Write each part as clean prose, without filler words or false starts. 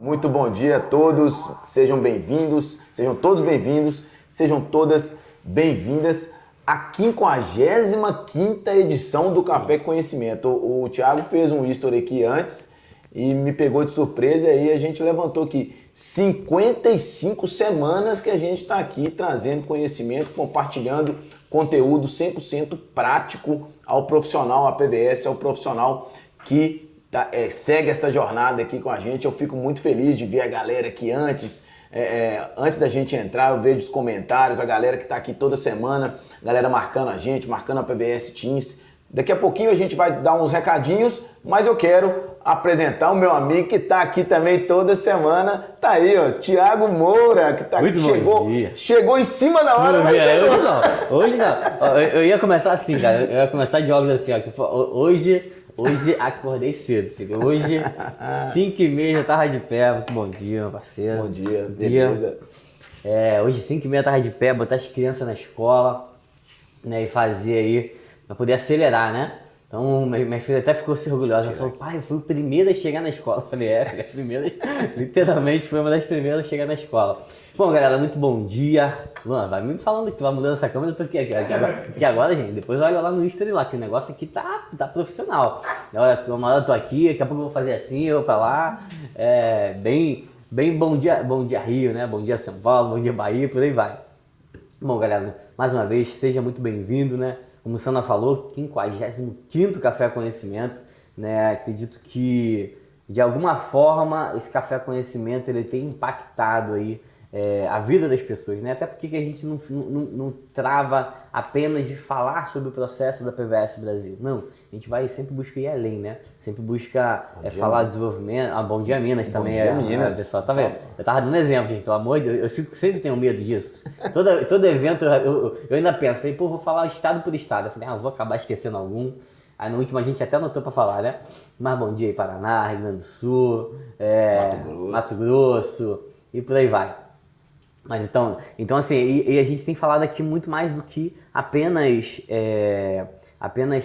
Muito bom dia a todos, sejam bem-vindos, sejam todos bem-vindos, sejam todas bem-vindas à 55ª edição do Café Conhecimento. O Thiago fez um history aqui antes e me pegou de surpresa e aí a gente levantou aqui 55 semanas que a gente está aqui trazendo conhecimento, compartilhando conteúdo 100% prático ao profissional, à PBS, ao profissional que segue essa jornada aqui com a gente. Eu fico muito feliz de ver a galera aqui antes da gente entrar, eu vejo os comentários, a galera que está aqui toda semana, galera marcando a gente, marcando a PBS Teams. Daqui a pouquinho a gente vai dar uns recadinhos, mas eu quero apresentar o meu amigo que está aqui também toda semana. Tá aí, ó, Thiago Moura, que tá aqui, chegou em cima da hora, mas Hoje não. Eu ia começar assim, cara. Eu ia começar de jogos assim, ó. Hoje acordei cedo, filho. Hoje, 5h30 já tava de pé. Muito bom dia, meu parceiro. Bom dia, beleza. Hoje, 5h30 tava de pé, botar as crianças na escola, né? E fazer aí, pra poder acelerar, né? Então, minha filha até ficou orgulhosa. Ela falou, pai, eu fui o primeiro a chegar na escola. Eu falei, filha, a primeira, literalmente foi uma das primeiras a chegar na escola. Bom, galera, muito bom dia. Luan, vai me falando que tu vai mudando essa câmera, eu tô aqui agora, gente. Depois olha lá no Instagram lá, que o negócio aqui tá profissional. Olha, uma hora eu tô aqui, daqui a pouco eu vou fazer assim, eu vou pra lá. Bem bom dia Rio, né? Bom dia São Paulo, bom dia Bahia, por aí vai. Bom, galera, mais uma vez, seja muito bem-vindo, né? Como o Sana falou, 55º Café Conhecimento, né? Acredito que, de alguma forma, esse Café Conhecimento ele tem impactado aí a vida das pessoas, né? Até porque a gente não trava apenas de falar sobre o processo da PBS Brasil. Não, a gente vai sempre buscar ir além, né? Sempre busca falar de desenvolvimento. Bom dia Minas também. Bom dia Minas. Pessoal, tá vendo? Eu tava dando exemplo, gente, pelo amor de Deus. Sempre tenho medo disso. Todo evento eu ainda penso, falei, pô, vou falar estado por estado. Eu falei, vou acabar esquecendo algum. Aí no último a gente até anotou pra falar, né? Mas bom dia aí, Paraná, Rio Grande do Sul, Mato Grosso e por aí vai. Mas então assim, e a gente tem falado aqui muito mais do que apenas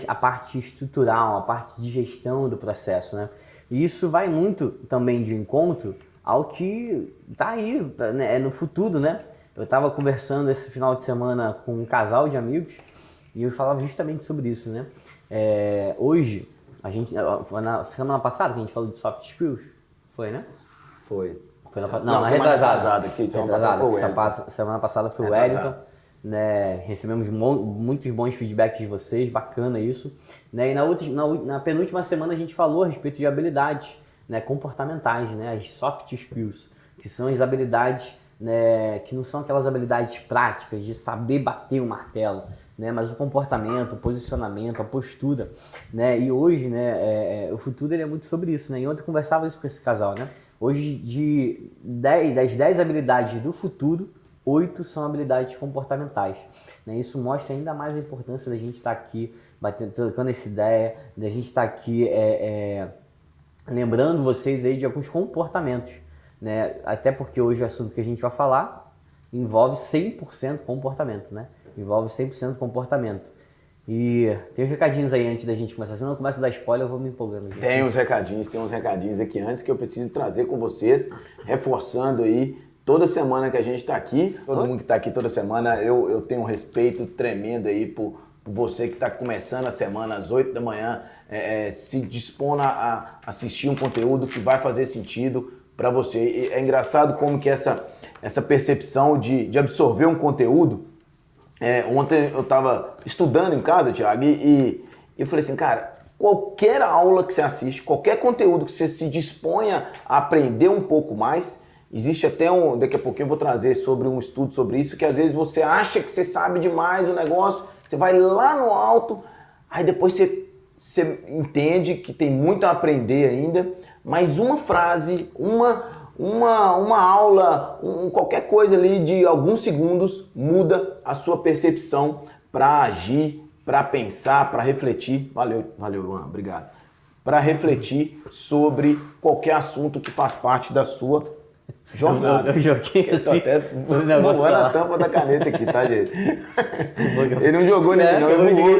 a parte estrutural, a parte de gestão do processo, né? E isso vai muito também de encontro ao que tá aí, né, no futuro, né? Eu estava conversando esse final de semana com um casal de amigos e eu falava justamente sobre isso, né? Hoje, na semana passada a gente falou de soft skills, foi, né? Foi. Na retrasada. Semana passada foi o Wellington, né? Recebemos muitos bons feedbacks de vocês, bacana isso, né? E na penúltima semana a gente falou a respeito de habilidades, né, comportamentais, né? As soft skills, que são as habilidades, né, que não são aquelas habilidades práticas de saber bater o martelo, né, mas o comportamento, o posicionamento, a postura, né? E hoje, né, o futuro ele é muito sobre isso, né? E ontem eu conversava isso com esse casal, né? Hoje, das 10 habilidades do futuro, 8 são habilidades comportamentais, né? Isso mostra ainda mais a importância da gente estar aqui trocando essa ideia, da gente estar aqui lembrando vocês aí de alguns comportamentos, né? Até porque hoje o assunto que a gente vai falar envolve 100% comportamento, né? Envolve 100% comportamento. E tem uns recadinhos aí antes da gente começar. Se eu não começo a dar spoiler, eu vou me empolgando. Tem uns recadinhos aqui antes que eu preciso trazer com vocês, reforçando aí, toda semana que a gente está aqui, todo mundo que está aqui toda semana, eu tenho um respeito tremendo aí por você que está começando a semana às 8 da manhã, se dispondo a assistir um conteúdo que vai fazer sentido para você. E é engraçado como que essa percepção de absorver um conteúdo. Ontem eu estava estudando em casa, Thiago, e eu falei assim, cara, qualquer aula que você assiste, qualquer conteúdo que você se disponha a aprender um pouco mais, existe até daqui a pouquinho eu vou trazer sobre um estudo sobre isso, que às vezes você acha que você sabe demais o negócio, você vai lá no alto, aí depois você entende que tem muito a aprender ainda, mas uma frase, uma aula, qualquer coisa ali de alguns segundos muda a sua percepção para agir, para pensar, para refletir. Valeu, Luan, obrigado. Para refletir sobre qualquer assunto que faz parte da sua Jornada. Eu joguei Eu tô assim. até voando a tampa da caneta aqui, tá, gente? Ele não jogou nele, não, ele voou.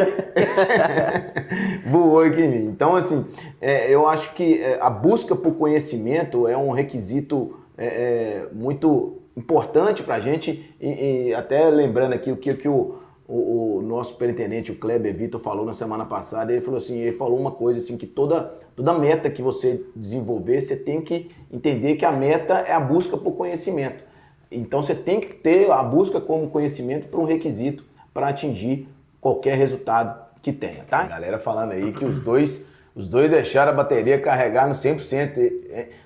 Voou aqui em mim. Então, assim, eu acho que a busca por conhecimento é um requisito muito importante para a gente, e até lembrando aqui o que o nosso superintendente, o Kleber Vitor, falou na semana passada. Ele falou assim, ele falou uma coisa assim, que toda meta que você desenvolver, você tem que entender que a meta é a busca por conhecimento. Então você tem que ter a busca como conhecimento para um requisito para atingir qualquer resultado que tenha, tá? A galera falando aí que os dois deixaram a bateria carregar no 100%.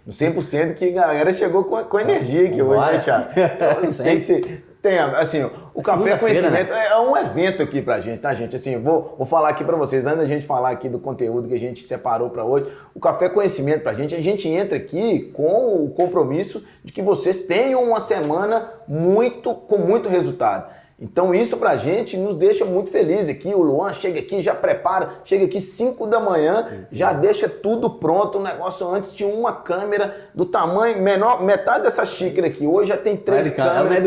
No 100% que a galera chegou com energia aqui hoje, né, Thiago? Eu não sei se tem, assim, o Café Conhecimento, né? É um evento aqui pra gente, tá, gente? Assim, vou falar aqui pra vocês, antes da gente falar aqui do conteúdo que a gente separou pra hoje, o Café Conhecimento pra gente, a gente entra aqui com o compromisso de que vocês tenham uma semana com muito resultado. Então isso pra gente nos deixa muito feliz aqui. O Luan chega aqui, já prepara, chega aqui 5 da manhã, já deixa tudo pronto. O negócio antes tinha uma câmera do tamanho menor, metade dessa xícara aqui. Hoje já tem 3 câmeras.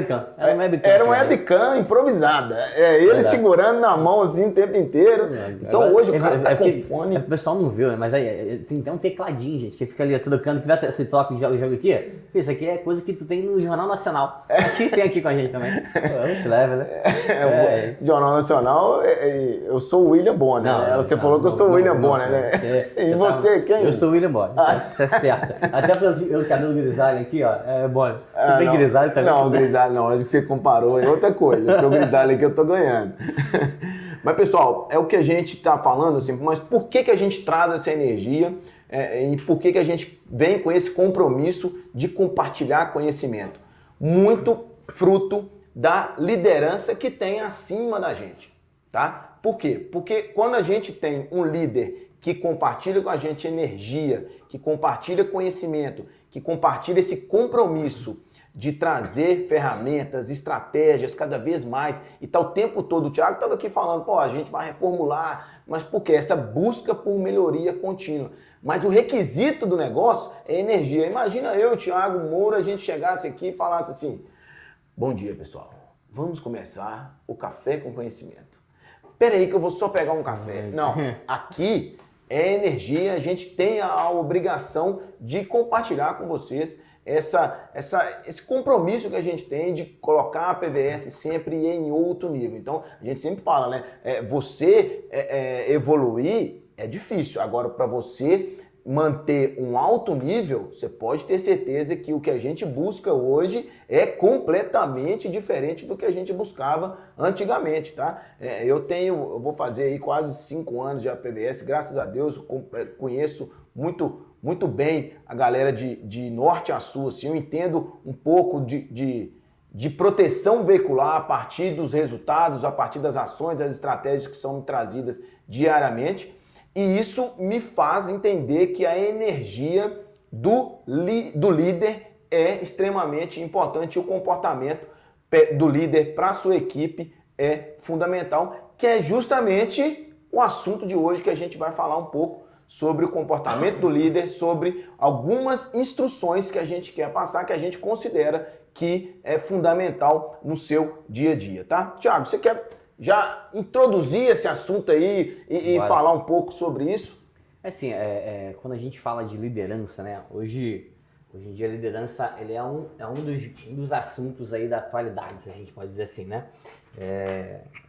Era uma webcam improvisada. Ele segurando na mão assim o tempo inteiro. Então hoje o cara tá com fone. O pessoal não viu, mas aí tem até um tecladinho, gente, que fica ali trocando, que você troca o jogo aqui. Isso aqui é coisa que tu tem no Jornal Nacional. Aqui tem aqui com a gente também. Muito leve, né? Jornal Nacional, eu sou o William Bonner, né? Você falou que eu sou o William Bonner, né? E você, quem? Eu sou o William Bonner, você é certo. Até pelo cabelo grisalho aqui, ó, Bonner. Tu tem grisalho também? Não, grisalho não, acho que você comparou, é outra coisa, porque o grisalho aqui eu tô ganhando. Mas, pessoal, é o que a gente tá falando, assim, mas por que a gente traz essa energia e por que a gente vem com esse compromisso de compartilhar conhecimento? Muito fruto da liderança que tem acima da gente, tá? Por quê? Porque quando a gente tem um líder que compartilha com a gente energia, que compartilha conhecimento, que compartilha esse compromisso de trazer ferramentas, estratégias cada vez mais, e tá o tempo todo, o Thiago estava aqui falando, pô, a gente vai reformular, mas por quê? Essa busca por melhoria contínua. Mas o requisito do negócio é energia. Imagina eu, Thiago Moura, a gente chegasse aqui e falasse assim, bom dia, pessoal. Vamos começar o Café com Conhecimento. Espera aí que eu vou só pegar um café. Não, aqui é energia, a gente tem a obrigação de compartilhar com vocês esse compromisso que a gente tem de colocar a PVS sempre em outro nível. Então, a gente sempre fala, né? Você evoluir é difícil. Agora, para você manter um alto nível, você pode ter certeza que o que a gente busca hoje é completamente diferente do que a gente buscava antigamente, tá? Eu vou fazer aí quase 5 anos de PVS, graças a Deus, conheço muito bem a galera de norte a sul, assim, eu entendo um pouco de proteção veicular a partir dos resultados, a partir das ações, das estratégias que são trazidas diariamente. E isso me faz entender que a energia do líder é extremamente importante e o comportamento do líder para a sua equipe é fundamental, que é justamente o assunto de hoje que a gente vai falar um pouco sobre o comportamento do líder, sobre algumas instruções que a gente quer passar, que a gente considera que é fundamental no seu dia a dia, tá? Thiago, você quer já introduzir esse assunto aí e falar um pouco sobre isso? Assim, quando a gente fala de liderança, né? Hoje em dia a liderança ele é um dos assuntos aí da atualidade, se a gente pode dizer assim, né?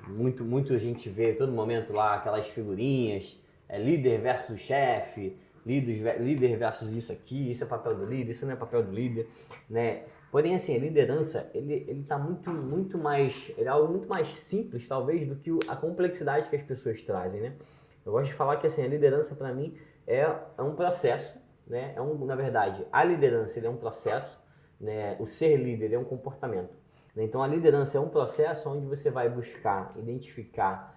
Muito a gente vê todo momento lá aquelas figurinhas, líder versus chefe, líder versus isso aqui, isso é papel do líder, isso não é papel do líder, né? Porém, assim, a liderança, ele tá muito mais, ele é algo muito mais simples, talvez, do que a complexidade que as pessoas trazem, né? Eu gosto de falar que, assim, a liderança, para mim, é um processo, né? Na verdade, a liderança, ele é um processo, né? O ser líder é um comportamento. Né? Então, a liderança é um processo onde você vai buscar, identificar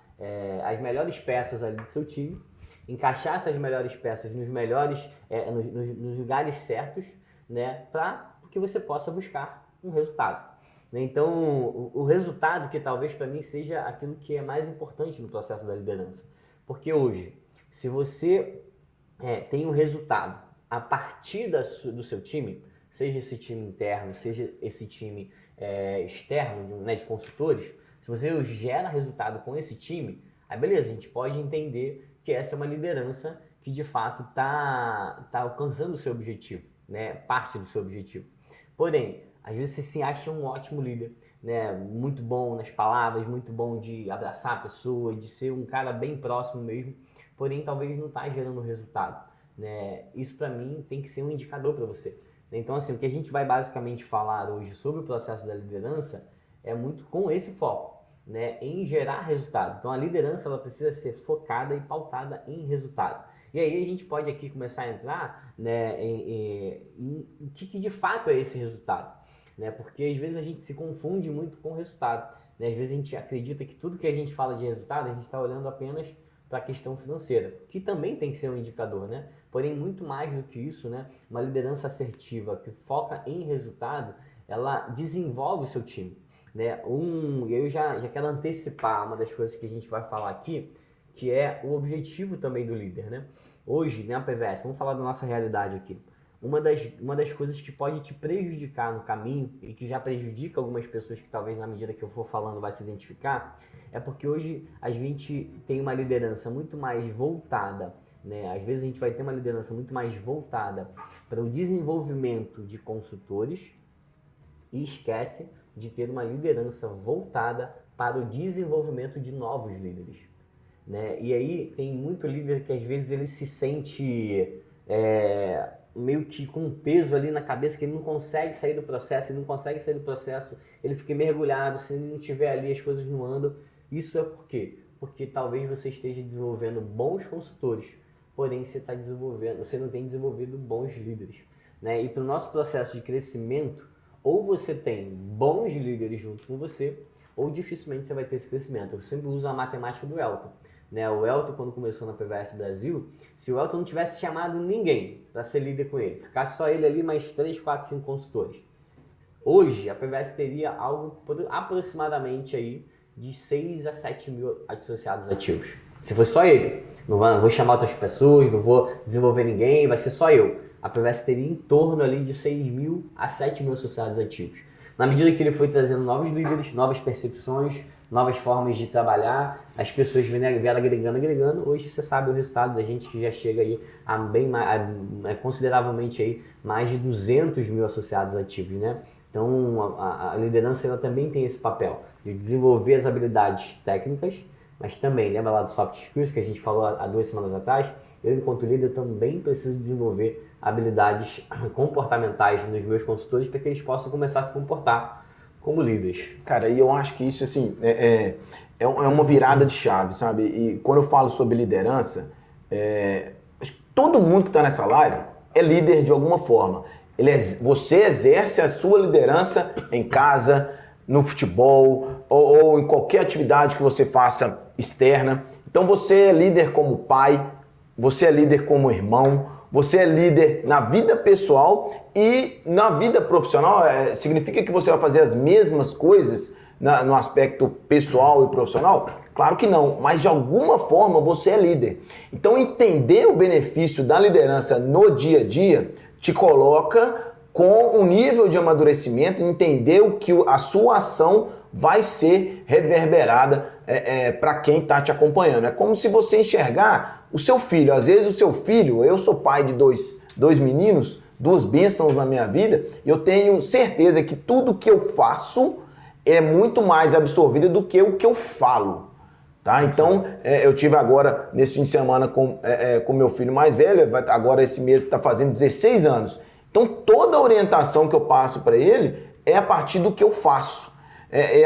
as melhores peças ali do seu time, encaixar essas melhores peças nos lugares certos, né? Para que você possa buscar um resultado. Então, o resultado que talvez para mim seja aquilo que é mais importante no processo da liderança. Porque hoje, se você tem um resultado a partir do seu time, seja esse time interno, seja esse time externo, né, de consultores, se você gera resultado com esse time, aí beleza, a gente pode entender que essa é uma liderança que de fato tá alcançando o seu objetivo, né, parte do seu objetivo. Porém, às vezes você se acha um ótimo líder, né, muito bom nas palavras, muito bom de abraçar a pessoa, de ser um cara bem próximo mesmo, porém talvez não está gerando resultado, né? Isso para mim tem que ser um indicador para você. Então assim, o que a gente vai basicamente falar hoje sobre o processo da liderança é muito com esse foco, né, em gerar resultado. Então a liderança ela precisa ser focada e pautada em resultado. E aí a gente pode aqui começar a entrar, né, em o que de fato é esse resultado, né? Porque às vezes a gente se confunde muito com o resultado, né? Às vezes a gente acredita que tudo que a gente fala de resultado, a gente está olhando apenas para a questão financeira, que também tem que ser um indicador, né? Porém, muito mais do que isso, né? Uma liderança assertiva que foca em resultado, ela desenvolve o seu time, né? E eu já quero antecipar uma das coisas que a gente vai falar aqui, que é o objetivo também do líder, né? Hoje, né, a PVS, vamos falar da nossa realidade aqui. Uma das coisas que pode te prejudicar no caminho e que já prejudica algumas pessoas que talvez na medida que eu for falando vai se identificar, é porque hoje a gente tem uma liderança muito mais voltada, né? Às vezes a gente vai ter uma liderança muito mais voltada para o desenvolvimento de consultores e esquece de ter uma liderança voltada para o desenvolvimento de novos líderes, né? E aí tem muito líder que às vezes ele se sente meio que com um peso ali na cabeça que ele não consegue sair do processo, ele fica mergulhado, se ele não estiver ali as coisas não andam. Isso é por quê? Porque talvez você esteja desenvolvendo bons consultores, porém você não tem desenvolvido bons líderes, né? E para o nosso processo de crescimento, ou você tem bons líderes junto com você, ou dificilmente você vai ter esse crescimento. Eu sempre uso a matemática do Elton, né? O Elton, quando começou na PVS Brasil, se o Elton não tivesse chamado ninguém para ser líder com ele, ficasse só ele ali mais 3, 4, 5 consultores, hoje a PVS teria algo aproximadamente aí de 6 a 7 mil associados ativos. Se fosse só ele, não vou chamar outras pessoas, não vou desenvolver ninguém, vai ser só eu. A PVS teria em torno ali de 6 mil a 7 mil associados ativos. Na medida que ele foi trazendo novos líderes, novas percepções, novas formas de trabalhar, as pessoas vieram agregando, hoje você sabe o resultado da gente que já chega aí a consideravelmente aí mais de 200 mil associados ativos, né? Então a liderança ela também tem esse papel de desenvolver as habilidades técnicas, mas também, lembra lá do soft skills que a gente falou há 2 semanas atrás? Eu, enquanto líder, também preciso desenvolver habilidades comportamentais nos meus consultores para que eles possam começar a se comportar como líderes. Cara, e eu acho que isso, assim, é uma virada de chave, sabe? E quando eu falo sobre liderança, acho que todo mundo que está nessa live é líder de alguma forma. Você exerce a sua liderança em casa, no futebol ou em qualquer atividade que você faça externa. Então você é líder como pai, você é líder como irmão, você é líder na vida pessoal e na vida profissional. Significa que você vai fazer as mesmas coisas no aspecto pessoal e profissional? Claro que não, mas de alguma forma você é líder. Então entender o benefício da liderança no dia a dia te coloca com um nível de amadurecimento, entender o que a sua ação vai ser reverberada para quem está te acompanhando. É como se você enxergar o seu filho. Às vezes o seu filho, eu sou pai de dois meninos, 2 bênçãos na minha vida, e eu tenho certeza que tudo que eu faço é muito mais absorvido do que o que eu falo. Tá? Então, eu tive agora, nesse fim de semana, com meu filho mais velho, agora esse mês está fazendo 16 anos. Então, toda a orientação que eu passo para ele é a partir do que eu faço.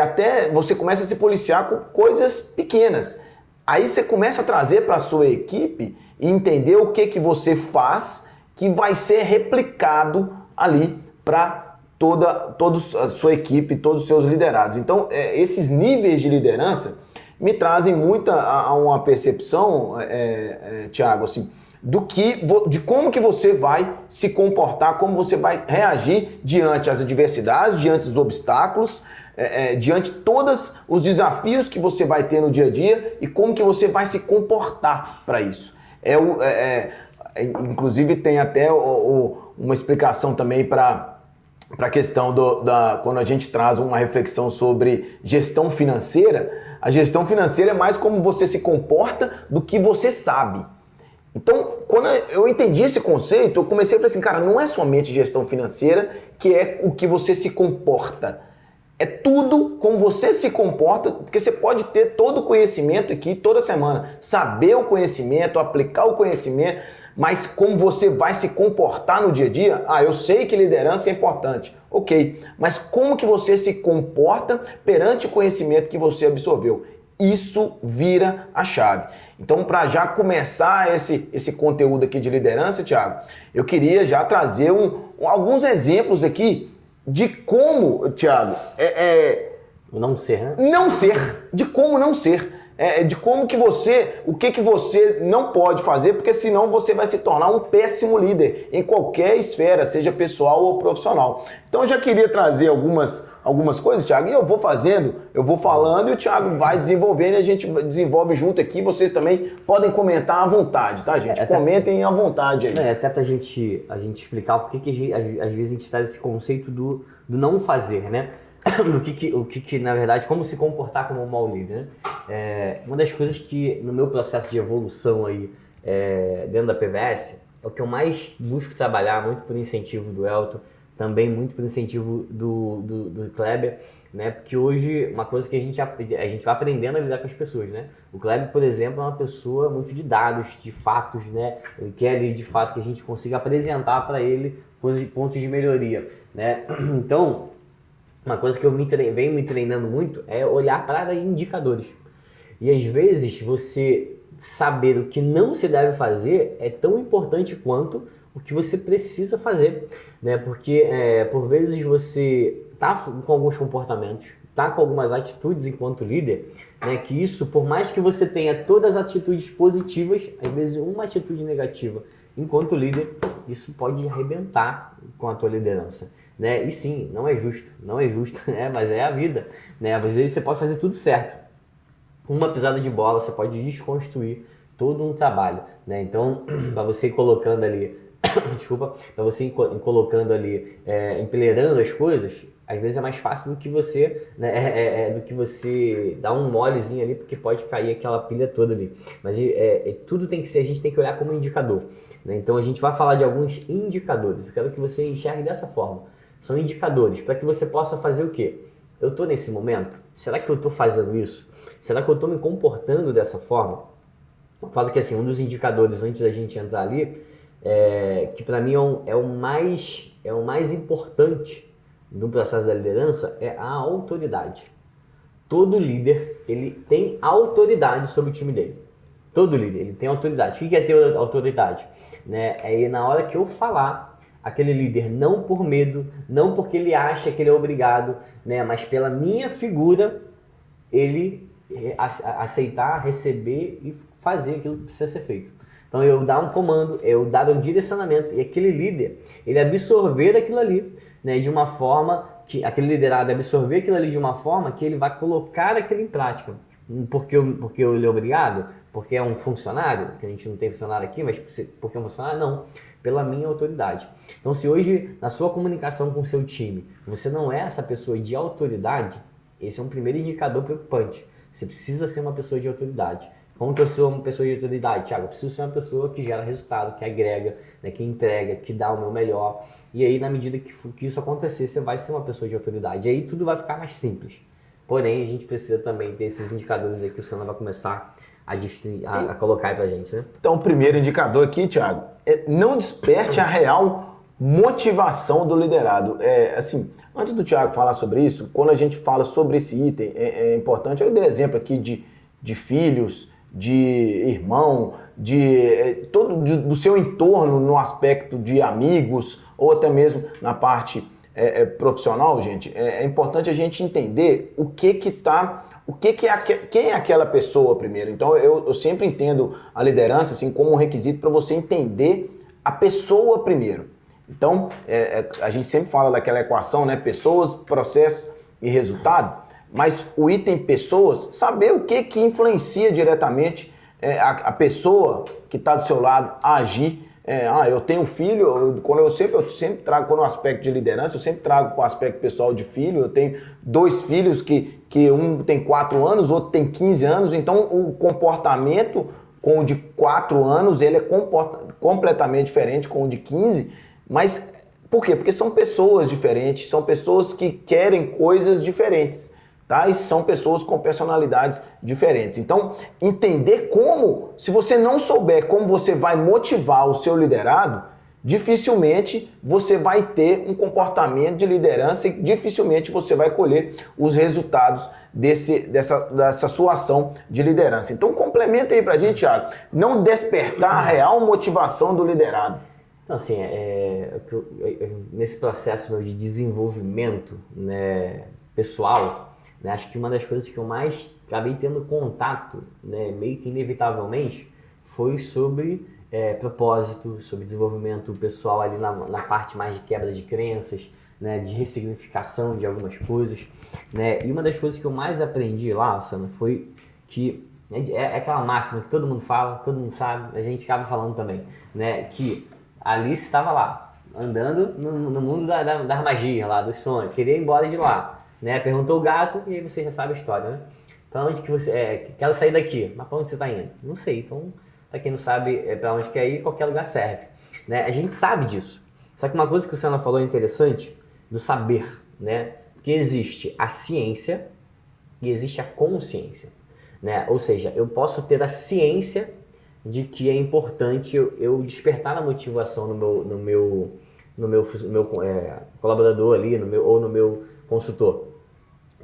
Até você começa a se policiar com coisas pequenas. Aí você começa a trazer para a sua equipe e entender o que você faz que vai ser replicado ali para toda a sua equipe, todos os seus liderados. Então, esses níveis de liderança me trazem a uma percepção, Thiago, assim, de como que você vai se comportar, como você vai reagir diante as adversidades, diante dos obstáculos, diante de todos os desafios que você vai ter no dia a dia e como que você vai se comportar para isso. Inclusive tem até uma explicação também para para a questão quando a gente traz uma reflexão sobre gestão financeira, a gestão financeira é mais como você se comporta do que você sabe. Então, quando eu entendi esse conceito, eu comecei a falar assim, cara, não é somente gestão financeira que é o que você se comporta. É tudo como você se comporta, porque você pode ter todo o conhecimento aqui toda semana, saber o conhecimento, aplicar o conhecimento, mas como você vai se comportar no dia a dia, eu sei que liderança é importante, ok, mas como que você se comporta perante o conhecimento que você absorveu? Isso vira a chave. Então, para já começar esse conteúdo aqui de liderança, Thiago, eu queria já trazer alguns exemplos aqui de como, Thiago, Não ser, né? não ser, de como não ser. De como que o que você não pode fazer, porque senão você vai se tornar um péssimo líder em qualquer esfera, seja pessoal ou profissional. Então eu já queria trazer algumas coisas, Thiago, e eu vou falando e o Thiago vai desenvolvendo e a gente desenvolve junto aqui. Vocês também podem comentar à vontade, tá, gente? Comentem à vontade aí. Até pra gente explicar por que às vezes a gente traz esse conceito do não fazer, né? O que na verdade, como se comportar como um mau líder, né? Uma das coisas que no meu processo de evolução aí dentro da PVS é o que eu mais busco trabalhar, muito por incentivo do Elton, também muito por incentivo do Kleber, né? Porque hoje uma coisa que a gente vai aprendendo a lidar com as pessoas, né? O Kleber, por exemplo, é uma pessoa muito de dados, de fatos, né? Ele quer ali de fato que a gente consiga apresentar para ele pontos de melhoria, né? Então, uma coisa que eu venho me treinando muito é olhar para indicadores. E às vezes você saber o que não se deve fazer é tão importante quanto o que você precisa fazer, né? Porque por vezes você tá com alguns comportamentos, tá com algumas atitudes enquanto líder, né? Que isso, por mais que você tenha todas as atitudes positivas, às vezes uma atitude negativa enquanto líder, isso pode arrebentar com a tua liderança. Né? E sim, não é justo, né? Mas é a vida, né? Às vezes você pode fazer tudo certo. Uma pisada de bola, você pode desconstruir todo um trabalho, né? Então, para você ir colocando ali, para você ir colocando ali, empolerando as coisas, às vezes é mais fácil do que você, né? Do que você dar um molezinho ali, porque pode cair aquela pilha toda ali. Mas tudo tem que ser, a gente tem que olhar como indicador, né? Então a gente vai falar de alguns indicadores. Eu quero que você enxergue dessa forma. São indicadores para que você possa fazer o quê? Eu estou nesse momento? Será que eu estou fazendo isso? Será que eu estou me comportando dessa forma? Eu falo que assim, um dos indicadores antes da gente entrar ali, que para mim é o mais importante no processo da liderança, é a autoridade. Todo líder, ele tem autoridade sobre o time dele. Todo líder, ele tem autoridade. O que é ter autoridade? Né? É na hora que eu falar, aquele líder, não por medo, não porque ele acha que ele é obrigado, né? Mas pela minha figura, ele aceitar, receber e fazer aquilo que precisa ser feito. Então eu dar um comando, eu dar um direcionamento e aquele líder, ele absorver aquilo ali, né? De uma forma que aquele liderado absorver aquilo ali de uma forma que ele vai colocar aquilo em prática. Porque ele é obrigado? Porque é um funcionário? Que a gente não tem funcionário aqui, mas porque é um funcionário? Não. Pela minha autoridade. Então, se hoje, na sua comunicação com o seu time, você não é essa pessoa de autoridade, esse é um primeiro indicador preocupante. Você precisa ser uma pessoa de autoridade. Como que eu sou uma pessoa de autoridade, Thiago? Eu preciso ser uma pessoa que gera resultado, que agrega, né, que entrega, que dá o meu melhor. E aí, na medida que isso acontecer, você vai ser uma pessoa de autoridade. E aí tudo vai ficar mais simples. Porém, a gente precisa também ter esses indicadores aí que o Sandro vai começar a colocar aí pra gente, né? Então, o primeiro indicador aqui, Thiago, não desperte a real motivação do liderado. Assim, antes do Thiago falar sobre isso, quando a gente fala sobre esse item, é importante, eu dei exemplo aqui de filhos, de irmão, do seu entorno no aspecto de amigos, ou até mesmo na parte profissional, gente. É importante a gente entender quem é aquela pessoa primeiro. Então eu sempre entendo a liderança assim como um requisito para você entender a pessoa primeiro. Então a gente sempre fala daquela equação, né? Pessoas, processo e resultado, mas o item pessoas, saber o que influencia diretamente a pessoa que está do seu lado a agir eu tenho um filho, eu sempre trago, quando o aspecto de liderança, eu sempre trago para o aspecto pessoal de filho. Eu tenho 2 filhos que um tem 4 anos, outro tem 15 anos, então o comportamento com o de 4 anos, ele é completamente diferente com o de 15, mas por quê? Porque são pessoas diferentes, são pessoas que querem coisas diferentes. Tá? E são pessoas com personalidades diferentes. Então, entender como, se você não souber como você vai motivar o seu liderado, dificilmente você vai ter um comportamento de liderança e dificilmente você vai colher os resultados dessa sua ação de liderança. Então, complementa aí pra gente, Thiago. Não despertar a real motivação do liderado. Então, assim, nesse processo meu de desenvolvimento, né, pessoal, né, acho que uma das coisas que eu mais acabei tendo contato, né, meio que inevitavelmente, foi sobre propósito, sobre desenvolvimento pessoal ali na parte mais de quebra de crenças, né, de ressignificação de algumas coisas, né, e uma das coisas que eu mais aprendi lá, Sana, foi que é aquela máxima que todo mundo fala, todo mundo sabe, a gente acaba falando também, né, que a Alice estava lá, andando no mundo da magia lá, dos sonhos, queria ir embora de lá. Né? Perguntou o gato e aí você já sabe a história, né? Pra onde que você... quero sair daqui, mas pra onde você tá indo? Não sei, então pra quem não sabe pra onde quer ir, qualquer lugar serve. Né? A gente sabe disso. Só que uma coisa que o Sana falou é interessante, do saber, né? Porque existe a ciência e existe a consciência. Né? Ou seja, eu posso ter a ciência de que é importante eu despertar a motivação no meu colaborador ali, ou no meu consultor.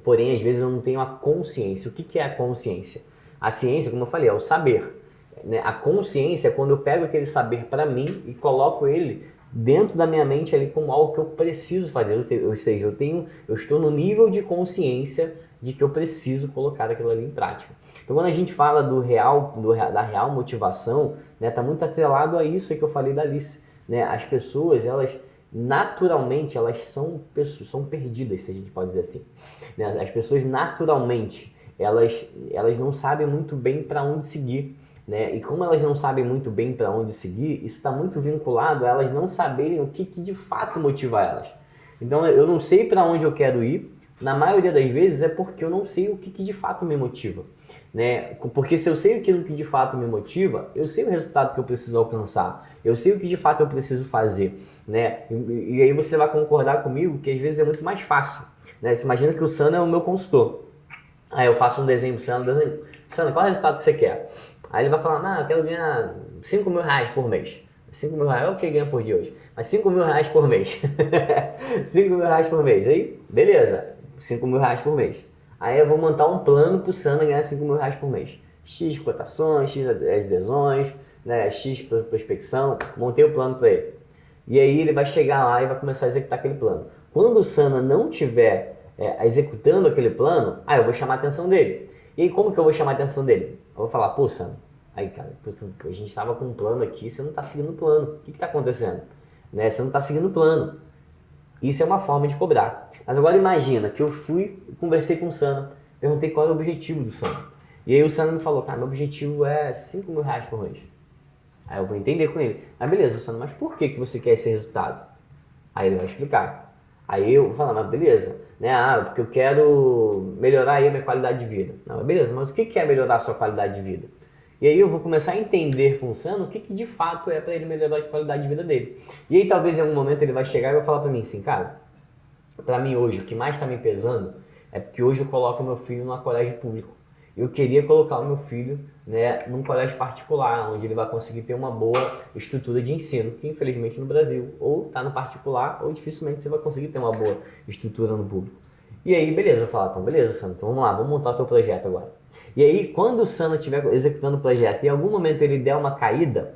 Porém, às vezes eu não tenho a consciência. O que é a consciência? A ciência, como eu falei, é o saber. Né? A consciência é quando eu pego aquele saber para mim e coloco ele dentro da minha mente ali como algo que eu preciso fazer. Ou seja, eu estou no nível de consciência de que eu preciso colocar aquilo ali em prática. Então, quando a gente fala da real motivação, né, tá muito atrelado a isso aí que eu falei da Alice. Né? As pessoas, elas naturalmente, elas são perdidas, se a gente pode dizer assim. Né? As pessoas naturalmente, elas não sabem muito bem para onde seguir. Né? E como elas não sabem muito bem para onde seguir, isso está muito vinculado a elas não saberem o que de fato motiva elas. Então, eu não sei para onde eu quero ir, na maioria das vezes é porque eu não sei o que de fato me motiva. Né? Porque se eu sei aquilo que de fato me motiva, eu sei o resultado que eu preciso alcançar, eu sei o que de fato eu preciso fazer. Né? E aí você vai concordar comigo que às vezes é muito mais fácil. Né? Você imagina que o Sana é o meu consultor. Aí eu faço um desenho pro Sana, Sana, qual é o resultado que você quer? Aí ele vai falar, eu quero ganhar 5 mil reais por mês. 5 mil reais é o que ganha por dia hoje, mas 5 mil reais por mês. 5 mil reais por mês. Aí, beleza, 5 mil reais por mês. Aí eu vou montar um plano pro Sana ganhar 5 mil reais por mês. X cotações, X adesões, né, X prospecção, montei o plano para ele. E aí ele vai chegar lá e vai começar a executar aquele plano. Quando o Sana não estiver executando aquele plano, aí eu vou chamar a atenção dele. E aí como que eu vou chamar a atenção dele? Eu vou falar, pô Sana, aí cara, a gente estava com um plano aqui, você não está seguindo o plano. O que está acontecendo? Né, você não está seguindo o plano. Isso é uma forma de cobrar. Mas agora imagina que eu fui e conversei com o Sana, perguntei qual era o objetivo do Sana. E aí o Sana me falou, cara, meu objetivo é 5 mil reais por mês. Aí eu vou entender com ele. Ah, beleza, Sana, mas por que você quer esse resultado? Aí ele vai explicar. Aí eu vou falar, mas beleza, né? Porque eu quero melhorar aí a minha qualidade de vida. Não, beleza, mas o que é melhorar a sua qualidade de vida? E aí eu vou começar a entender com o Sana o que de fato é para ele melhorar a qualidade de vida dele. E aí talvez em algum momento ele vai chegar e vai falar para mim assim, cara, para mim hoje o que mais está me pesando é porque hoje eu coloco meu filho num colégio público. Eu queria colocar o meu filho, né, num colégio particular, onde ele vai conseguir ter uma boa estrutura de ensino, que infelizmente no Brasil ou está no particular ou dificilmente você vai conseguir ter uma boa estrutura no público. E aí, beleza, eu vou falar, então beleza, Sana, então vamos lá, vamos montar o teu projeto agora. E aí, quando o Sana estiver executando o projeto e em algum momento ele der uma caída,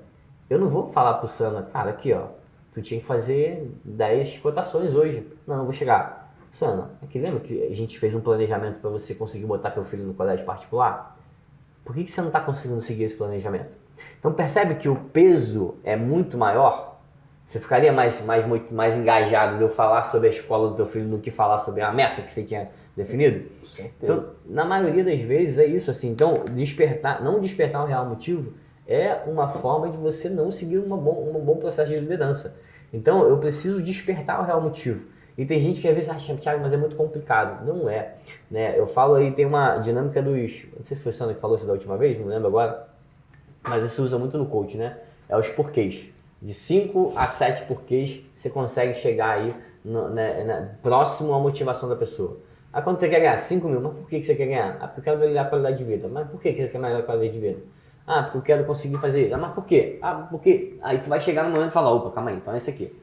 eu não vou falar pro Sana, cara, aqui ó, tu tinha que fazer 10 cotações hoje. Não, eu vou chegar. Sana, aqui lembra que a gente fez um planejamento para você conseguir botar teu filho no colégio particular? Por que você não está conseguindo seguir esse planejamento? Então percebe que o peso é muito maior? Você ficaria mais engajado de eu falar sobre a escola do teu filho do que falar sobre a meta que você tinha definido? Certeza. Então, na maioria das vezes é isso assim. Então, não despertar o real motivo é uma forma de você não seguir um bom processo de liderança. Então, eu preciso despertar o real motivo. E tem gente que às vezes acha, Thiago, mas é muito complicado. Não é, né? Eu falo aí, tem uma dinâmica dos... Não sei se foi o Sandro que falou isso da última vez, não lembro agora. Mas isso usa muito no coach, né? É os porquês. De 5 a 7 porquês, você consegue chegar aí próximo à motivação da pessoa. Aí quando você quer ganhar 5 mil, mas por que você quer ganhar? Ah, porque eu quero melhorar a qualidade de vida. Mas por que você quer melhorar a qualidade de vida? Ah, porque eu quero conseguir fazer isso. Ah, mas por quê? Ah, porque... Aí tu vai chegar no momento e falar, opa, calma aí, então é isso aqui.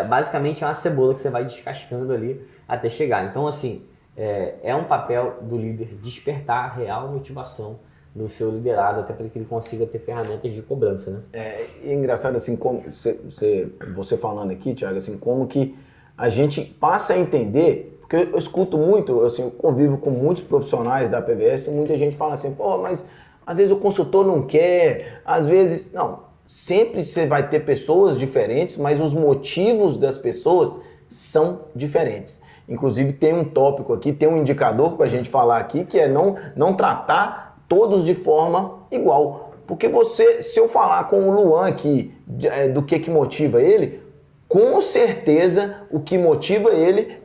Basicamente é uma cebola que você vai descascando ali até chegar. Então, assim, é um papel do líder despertar a real motivação no seu liderado, até para que ele consiga ter ferramentas de cobrança, né? É engraçado, assim, como você falando aqui, Thiago, assim, como que a gente passa a entender, porque eu escuto muito, assim, eu convivo com muitos profissionais da PVS e muita gente fala assim, pô, mas às vezes o consultor não quer, às vezes... Não, sempre você vai ter pessoas diferentes, mas os motivos das pessoas são diferentes. Inclusive tem um tópico aqui, tem um indicador para a gente falar aqui, que é não tratar todos de forma igual. Porque se eu falar com o Luan aqui do que motiva ele, com certeza o que motiva ele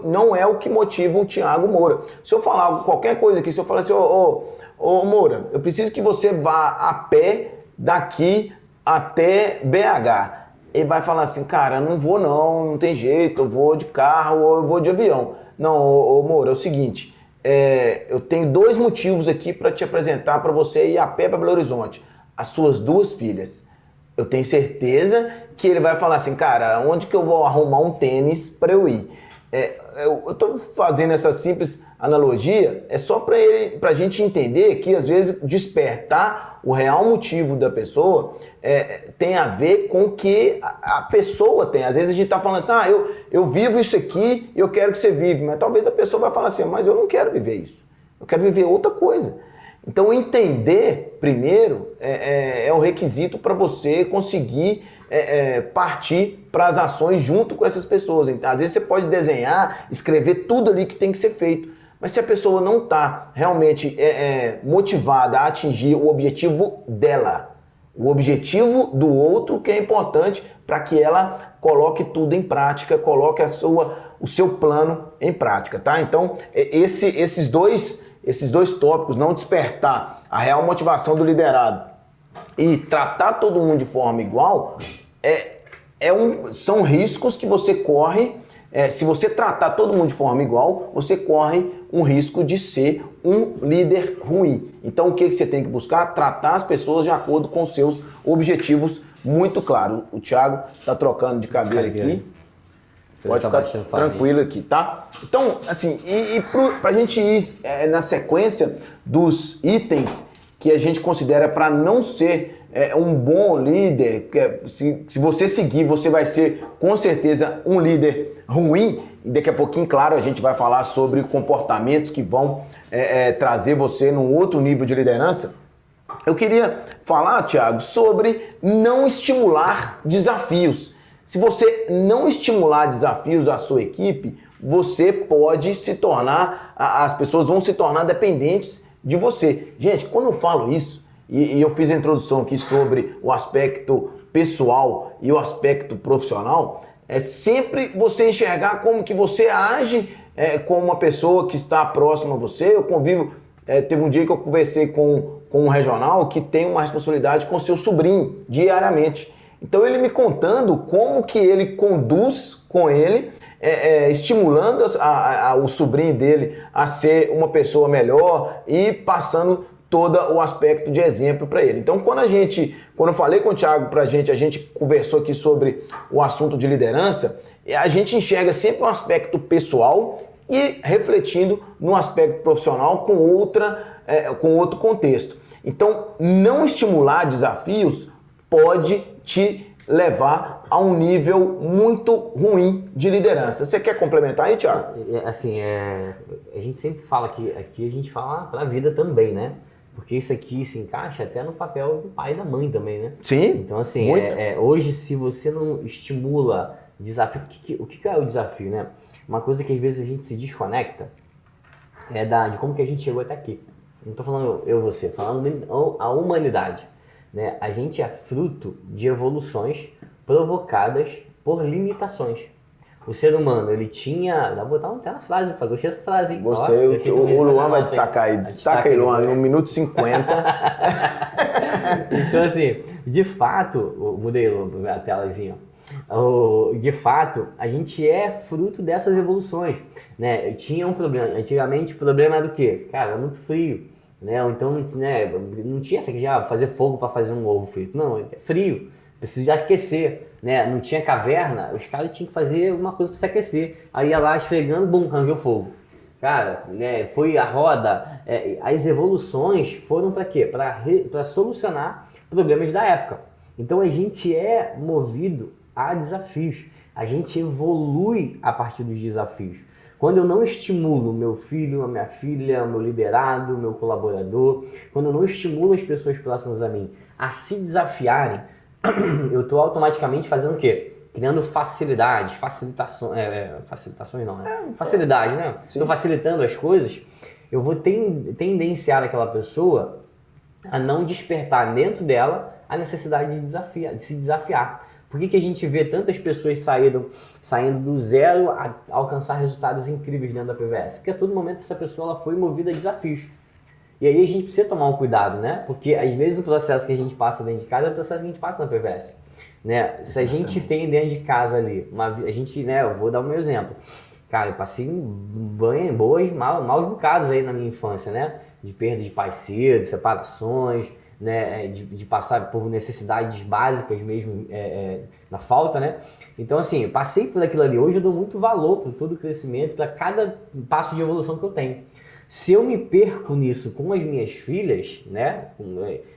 não é o que motiva o Thiago Moura. Se eu falar qualquer coisa aqui, se eu falar assim, ô Moura, eu preciso que você vá a pé daqui até BH. Ele vai falar assim, cara, não vou não tem jeito, eu vou de carro ou eu vou de avião. Não, ô Moura, é o seguinte... eu tenho 2 motivos aqui para te apresentar para você ir a pé para Belo Horizonte. As suas 2 filhas. Eu tenho certeza que ele vai falar assim, cara, onde que eu vou arrumar um tênis para eu ir? Eu estou fazendo essa simples analogia, é só para a gente entender que às vezes despertar o real motivo da pessoa tem a ver com o que a pessoa tem. Às vezes a gente está falando assim, eu vivo isso aqui e eu quero que você vive, mas talvez a pessoa vai falar assim, mas eu não quero viver isso, eu quero viver outra coisa. Então entender primeiro é um requisito para você conseguir partir para as ações junto com essas pessoas. Então, às vezes você pode desenhar, escrever tudo ali que tem que ser feito, mas se a pessoa não está realmente motivada a atingir o objetivo dela, o objetivo do outro que é importante para que ela coloque tudo em prática, coloque o seu plano em prática, tá? Então, esses dois tópicos, não despertar a real motivação do liderado e tratar todo mundo de forma igual, são riscos que você corre. Se você tratar todo mundo de forma igual, você corre um risco de ser um líder ruim. Então o que você tem que buscar? Tratar as pessoas de acordo com seus objetivos muito claro. O Thiago está trocando de cadeira aqui. Pode ficar tranquilo aqui, tá? Então, assim, para a gente ir na sequência dos itens que a gente considera para não ser um bom líder, se você seguir, você vai ser com certeza um líder ruim. E daqui a pouquinho, claro, a gente vai falar sobre comportamentos que vão trazer você num outro nível de liderança. Eu queria falar, Thiago, sobre não estimular desafios. Se você não estimular desafios à sua equipe, você pode se tornar, as pessoas vão se tornar dependentes de você. Gente, quando eu falo isso, e eu fiz a introdução aqui sobre o aspecto pessoal e o aspecto profissional, é sempre você enxergar como que você age com uma pessoa que está próxima a você. Eu convivo, teve um dia que eu conversei com um regional que tem uma responsabilidade com seu sobrinho diariamente. Então ele me contando como que ele conduz com ele, estimulando o sobrinho dele a ser uma pessoa melhor e passando todo o aspecto de exemplo para ele. Então quando eu falei com o Thiago a gente conversou aqui sobre o assunto de liderança, a gente enxerga sempre um aspecto pessoal e refletindo no aspecto profissional com outro contexto. Então não estimular desafios pode te levar a um nível muito ruim de liderança. Você quer complementar aí, Thiago? Assim, a gente sempre fala que aqui a gente fala para a vida também, né? Porque isso aqui se encaixa até no papel do pai e da mãe também, né? Sim. Então, assim, hoje, se você não estimula desafio, o que é o desafio, né? Uma coisa que às vezes a gente se desconecta de como que a gente chegou até aqui. não tô falando eu, você, falando a humanidade, né? A gente é fruto de evoluções provocadas por limitações. O ser humano, ele tinha... Vou botar até na frase, gostei dessa frase, hein? Gostei, o Luan vai destacar aí. Destaca aí, Luan, no minuto 50. Então, assim, de fato, mudei a telazinha, de fato, a gente é fruto dessas evoluções, né? Eu tinha um problema, antigamente o problema era o quê? Cara, era muito frio, né? Ou então, né, não tinha essa que já fazer fogo para fazer um ovo frito, não, é frio, precisa aquecer, né? Não tinha caverna, os caras tinham que fazer alguma coisa para se aquecer, aí ia lá esfregando, bum, arranjou fogo. Cara, né, foi a roda, as evoluções foram para quê? Para solucionar problemas da época. Então a gente é movido a desafios, a gente evolui a partir dos desafios. Quando eu não estimulo meu filho, a minha filha, o meu liderado, o meu colaborador, quando eu não estimulo as pessoas próximas a mim a se desafiarem, eu estou automaticamente fazendo o quê? Criando facilidades, facilitações não, né? Facilidade, né? Estou facilitando as coisas, eu vou tendenciar aquela pessoa a não despertar dentro dela a necessidade de se desafiar. Por que a gente vê tantas pessoas saindo do zero a alcançar resultados incríveis dentro da PVS? Porque a todo momento essa pessoa ela foi movida a desafios. E aí a gente precisa tomar um cuidado, né? Porque às vezes o processo que a gente passa dentro de casa é o processo que a gente passa na PVS. Né? Se a gente tem dentro de casa ali, a gente, né, eu vou dar o meu exemplo. Cara, eu passei maus bocados aí na minha infância, né? De perda de pais cedo, separações, né? De passar por necessidades básicas mesmo, na falta, né? Então, assim, eu passei por aquilo ali. Hoje eu dou muito valor para todo o crescimento, para cada passo de evolução que eu tenho. Se eu me perco nisso com as minhas filhas, né?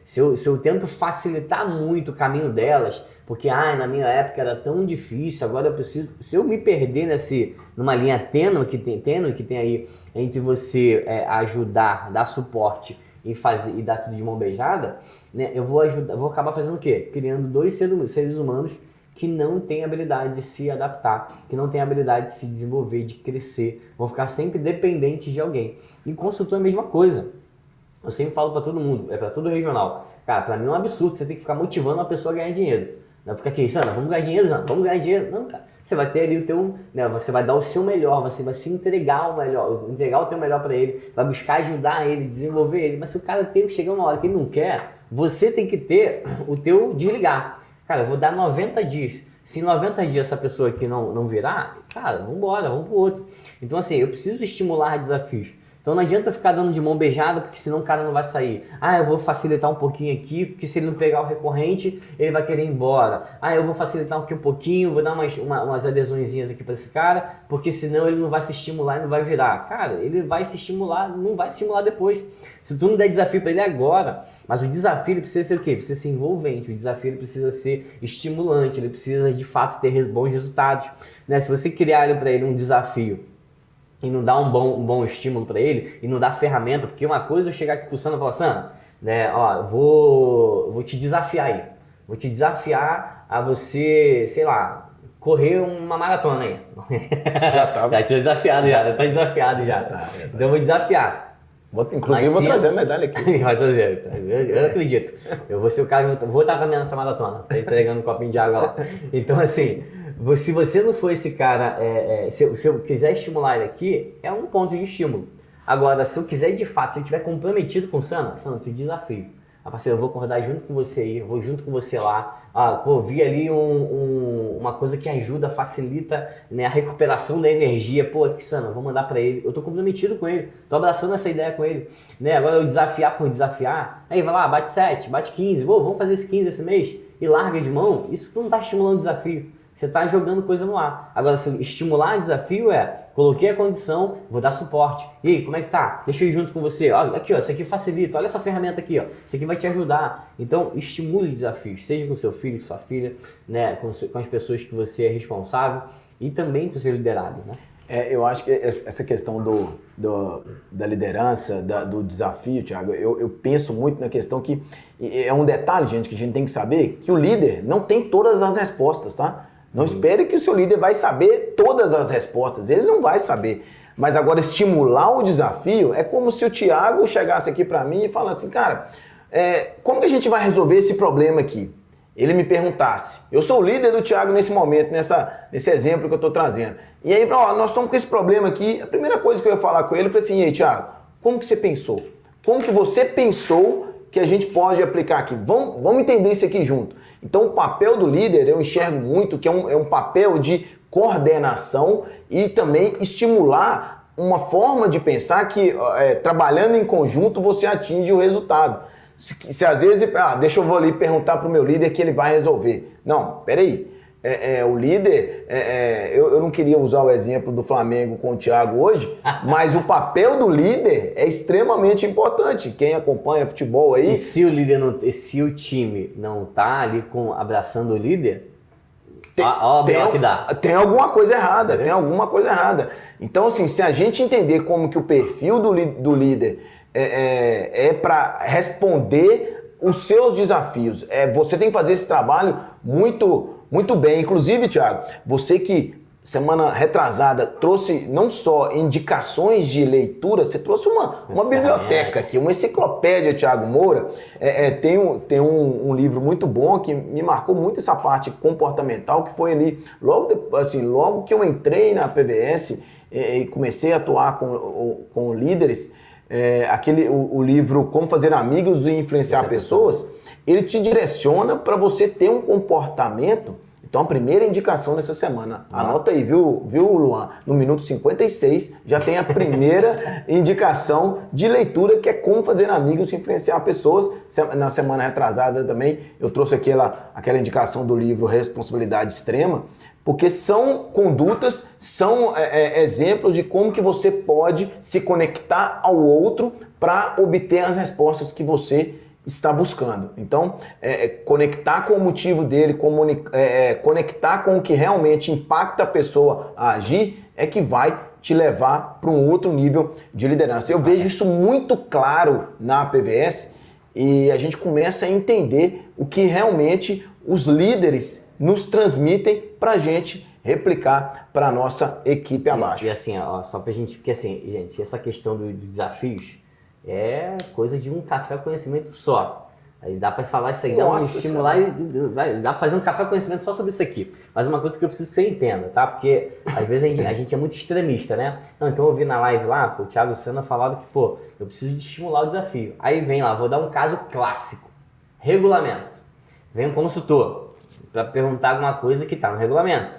Se eu tento facilitar muito o caminho delas, porque na minha época era tão difícil, agora eu preciso... Se eu me perder numa linha tênue que tem aí entre você ajudar, dar suporte e dar tudo de mão beijada, né? Eu vou acabar fazendo o quê? Criando dois seres humanos que não têm habilidade de se adaptar, que não têm habilidade de se desenvolver, de crescer, vão ficar sempre dependentes de alguém. E consultor é a mesma coisa. Eu sempre falo para todo mundo, para todo regional. Cara, para mim é um absurdo você ter que ficar motivando uma pessoa a ganhar dinheiro. Não fica aqui, Sana, vamos ganhar dinheiro, Sana, vamos ganhar dinheiro. Não, cara. Você vai ter ali o teu, né, você vai dar o seu melhor, você vai se entregar o melhor, entregar o teu melhor para ele, vai buscar ajudar ele, desenvolver ele. Mas se o cara chega uma hora que ele não quer, você tem que ter o teu desligar. Cara, eu vou dar 90 dias. Se em 90 dias essa pessoa aqui não virar, cara, vamos embora, vamos pro outro. Então assim, eu preciso estimular desafios. Então não adianta ficar dando de mão beijada, porque senão o cara não vai sair. Eu vou facilitar um pouquinho aqui, porque se ele não pegar o recorrente, ele vai querer ir embora. Eu vou facilitar aqui um pouquinho, vou dar umas adesõezinhas aqui para esse cara, porque senão ele não vai se estimular e não vai virar. Cara, ele vai se estimular, não vai se estimular depois. Se tu não der desafio para ele agora, mas o desafio ele precisa ser o quê? Precisa ser envolvente, o desafio ele precisa ser estimulante, ele precisa de fato ter bons resultados. Né? Se você criar para ele um desafio e não dar um bom estímulo para ele, e não dar ferramenta, porque uma coisa é eu chegar aqui pro Sana e falar, Sana, né, vou te desafiar aí, vou te desafiar a você, sei lá, correr uma maratona aí. Já tá. Já estou desafiado já tá desafiado já. Tá. Então eu vou desafiar. Inclusive vou trazer a medalha aqui. Vai trazer, eu acredito. Eu vou ser o cara que vou estar caminhando essa maratona, tá entregando um copinho de água lá. Então assim, se você não for esse cara, se eu quiser estimular ele aqui, é um ponto de estímulo. Agora, se eu quiser de fato, se eu estiver comprometido com o Sana, eu te desafio. Parceiro, eu vou acordar junto com você aí, eu vou junto com você lá. Vi ali uma coisa que ajuda, facilita, né, a recuperação da energia. Aqui, Sana, vou mandar pra ele. Eu tô comprometido com ele, tô abraçando essa ideia com ele. Né? Agora eu desafiar por desafiar, aí vai lá, bate 7, bate 15, vamos fazer esse 15 esse mês e larga de mão. Isso não tá estimulando o desafio. Você está jogando coisa no ar. Agora, se estimular o desafio coloquei a condição, vou dar suporte. E aí, como é que tá? Deixa eu ir junto com você. Aqui, isso aqui facilita. Olha essa ferramenta aqui, Isso aqui vai te ajudar. Então, estimule desafios. Seja com seu filho, com sua filha, né? Com as pessoas que você é responsável e também com o seu liderado, né? Eu acho que essa questão da liderança, do desafio, Thiago, eu penso muito na questão que é um detalhe, gente, que a gente tem que saber, que o líder não tem todas as respostas, tá? Não espere que o seu líder vai saber todas as respostas, ele não vai saber. Mas agora estimular o desafio é como se o Thiago chegasse aqui para mim e falasse, cara, como que a gente vai resolver esse problema aqui? Ele me perguntasse, eu sou o líder do Thiago nesse momento, nesse exemplo que eu estou trazendo. E aí, ó, nós estamos com esse problema aqui, a primeira coisa que eu ia falar com ele foi assim, e aí, Thiago, como que você pensou? Como que você pensou que a gente pode aplicar aqui? Vamos entender isso aqui junto. Então, o papel do líder, eu enxergo muito que é um papel de coordenação e também estimular uma forma de pensar que, trabalhando em conjunto, você atinge o resultado. Se às vezes, deixa eu ali perguntar para o meu líder que ele vai resolver. Não, peraí. O líder, eu não queria usar o exemplo do Flamengo com o Thiago hoje, mas o papel do líder é extremamente importante. Quem acompanha futebol aí... E se o líder se o time não tá ali abraçando o líder, que dá. Tem alguma coisa errada, tem alguma coisa errada. Então, assim, se a gente entender como que o perfil do líder é para responder os seus desafios, você tem que fazer esse trabalho muito bem. Inclusive, Thiago, você que semana retrasada trouxe não só indicações de leitura, você trouxe uma biblioteca aqui, uma enciclopédia, Thiago Moura. Tem um livro muito bom que me marcou muito essa parte comportamental, que foi ali, logo que eu entrei na PVS e comecei a atuar com líderes, o livro Como Fazer Amigos e Influenciar Pessoas, ele te direciona para você ter um comportamento. Então, a primeira indicação dessa semana, anota aí, viu, Luan? No minuto 56, já tem a primeira indicação de leitura, que é Como Fazer Amigos e Influenciar Pessoas. Na semana retrasada também, eu trouxe aquela indicação do livro Responsabilidade Extrema, porque são condutas, são exemplos de como que você pode se conectar ao outro para obter as respostas que você está buscando. Então, conectar com o motivo dele, conectar com o que realmente impacta a pessoa a agir, é que vai te levar para um outro nível de liderança. Eu vejo isso muito claro na PVS e a gente começa a entender o que realmente os líderes nos transmitem para a gente replicar para a nossa equipe abaixo. E assim, só para a gente... Porque assim, gente, essa questão dos desafios é coisa de um café conhecimento só. Aí dá para falar isso aí, estimular dá para fazer um café conhecimento só sobre isso aqui. Mas uma coisa que eu preciso que você entenda, tá? Porque às vezes a gente é muito extremista, né? Não, então eu vi na live lá, o Thiago Sena falava que, eu preciso de estimular o desafio. Aí vem lá, vou dar um caso clássico. Regulamento. Vem um consultor para perguntar alguma coisa que está no regulamento,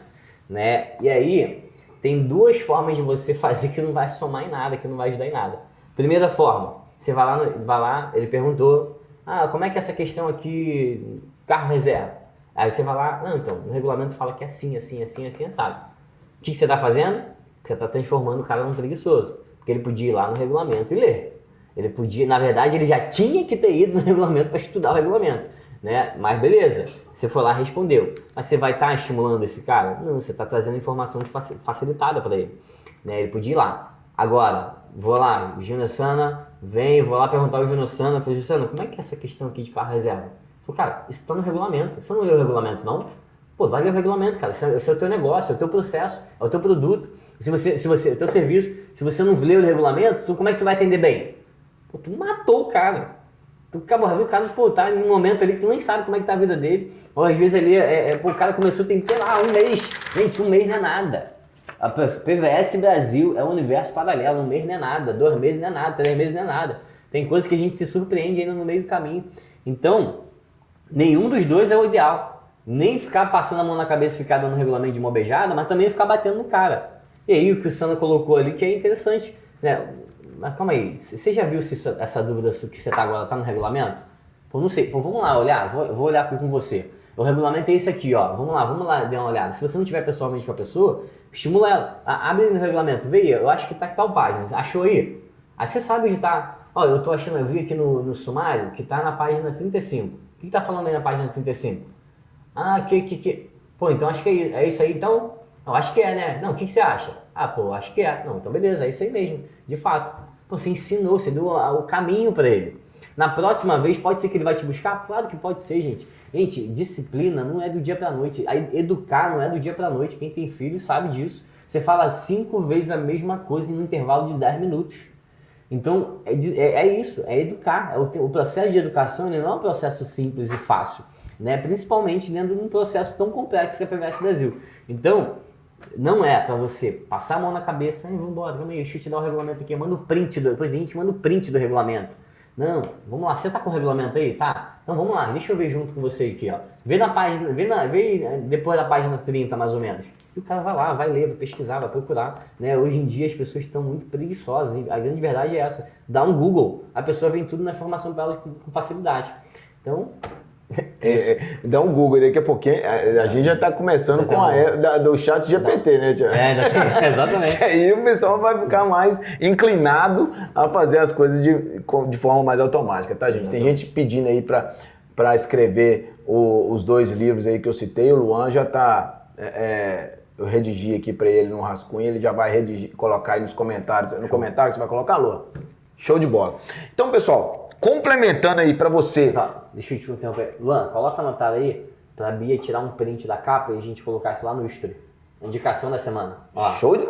né? E aí tem duas formas de você fazer que não vai somar em nada, que não vai ajudar em nada. Primeira forma, você vai lá, ele perguntou, como é que é essa questão aqui, carro reserva? Aí você vai lá, não, então, no regulamento fala que é assim, sabe? O que você está fazendo? Você está transformando o cara num preguiçoso, porque ele podia ir lá no regulamento e ler. Ele podia, na verdade, ele já tinha que ter ido no regulamento para estudar o regulamento, né? Mas beleza, você foi lá e respondeu. Mas você vai estar estimulando esse cara? Não, você está trazendo informação facilitada para ele, né? Ele podia ir lá. Agora, vou lá, Júnior Sana, vou lá perguntar ao Júnior Sana, falei, Sana, como é que é essa questão aqui de carro reserva? Falei, cara, isso tá no regulamento, você não leu o regulamento não? Vai ler o regulamento, cara, esse é o teu negócio, é o teu processo, é o teu produto, o teu serviço, se você não leu o regulamento, como é que tu vai atender bem? Tu matou o cara, tu acabou de ver o cara, tá em um momento ali que tu nem sabe como é que tá a vida dele, ou às vezes ali, o cara começou, tem que ter lá um mês, gente, um mês não é nada. A PVS Brasil é um universo paralelo, um mês não é nada, 2 meses não é nada, 3 meses não é nada. Tem coisas que a gente se surpreende ainda no meio do caminho. Então, nenhum dos dois é o ideal. Nem ficar passando a mão na cabeça e ficar dando regulamento de mão beijada, mas também ficar batendo no cara. E aí o que o Sandro colocou ali que é interessante, né? Mas calma aí, você já viu se essa dúvida que você tá agora tá no regulamento? Não sei, vamos lá olhar, vou olhar aqui com você. O regulamento é esse aqui, ó. Vamos lá, dê uma olhada. Se você não tiver pessoalmente com a pessoa, estimula ela. Abre no regulamento, vê aí, eu acho que tá em tal página. Achou aí? Aí você sabe onde tá. Eu tô achando, eu vi aqui no sumário que tá na página 35. O que tá falando aí na página 35? Então acho que é isso aí, então? Não, acho que é, né? Não, o que você acha? Acho que é. Não, então beleza, é isso aí mesmo, de fato. Você ensinou, você deu o caminho para ele. Na próxima vez, pode ser que ele vai te buscar? Claro que pode ser, gente. Gente, disciplina não é do dia pra noite. Educar não é do dia pra noite. Quem tem filho sabe disso. Você fala 5 vezes a mesma coisa em um intervalo de 10 minutos. Então, é isso, é educar. O processo de educação ele não é um processo simples e fácil, né? Principalmente dentro de um processo tão complexo que é a PBS Brasil. Então, não é para você passar a mão na cabeça, vamos embora, vamos aí, deixa eu te dar o regulamento aqui, manda o print depois a gente manda o print do regulamento. Não, vamos lá, você tá com o regulamento aí? Tá? Então vamos lá, deixa eu ver junto com você aqui, ó. Vê na página, vê depois da página 30, mais ou menos. E o cara vai lá, vai ler, vai pesquisar, vai procurar, né? Hoje em dia as pessoas estão muito preguiçosas, a grande verdade é essa. Dá um Google, a pessoa vem tudo na informação para ela com facilidade. Então... dá um Google, daqui a pouquinho a gente já está começando com a era do chat GPT, né, Tiago? Exatamente. Que aí o pessoal vai ficar mais inclinado a fazer as coisas de forma mais automática, tá, gente? Tem gente pedindo aí para escrever os 2 livros aí que eu citei, o Luan já está... eu redigi aqui para ele no rascunho, ele já vai colocar aí nos comentários. No comentário que você vai colocar, Luan. Show de bola. Então, pessoal, complementando aí para você... Deixa eu te interromper. Luan, coloca na tela aí pra Bia tirar um print da capa e a gente colocar isso lá no history. Indicação da semana. Ó. Show de...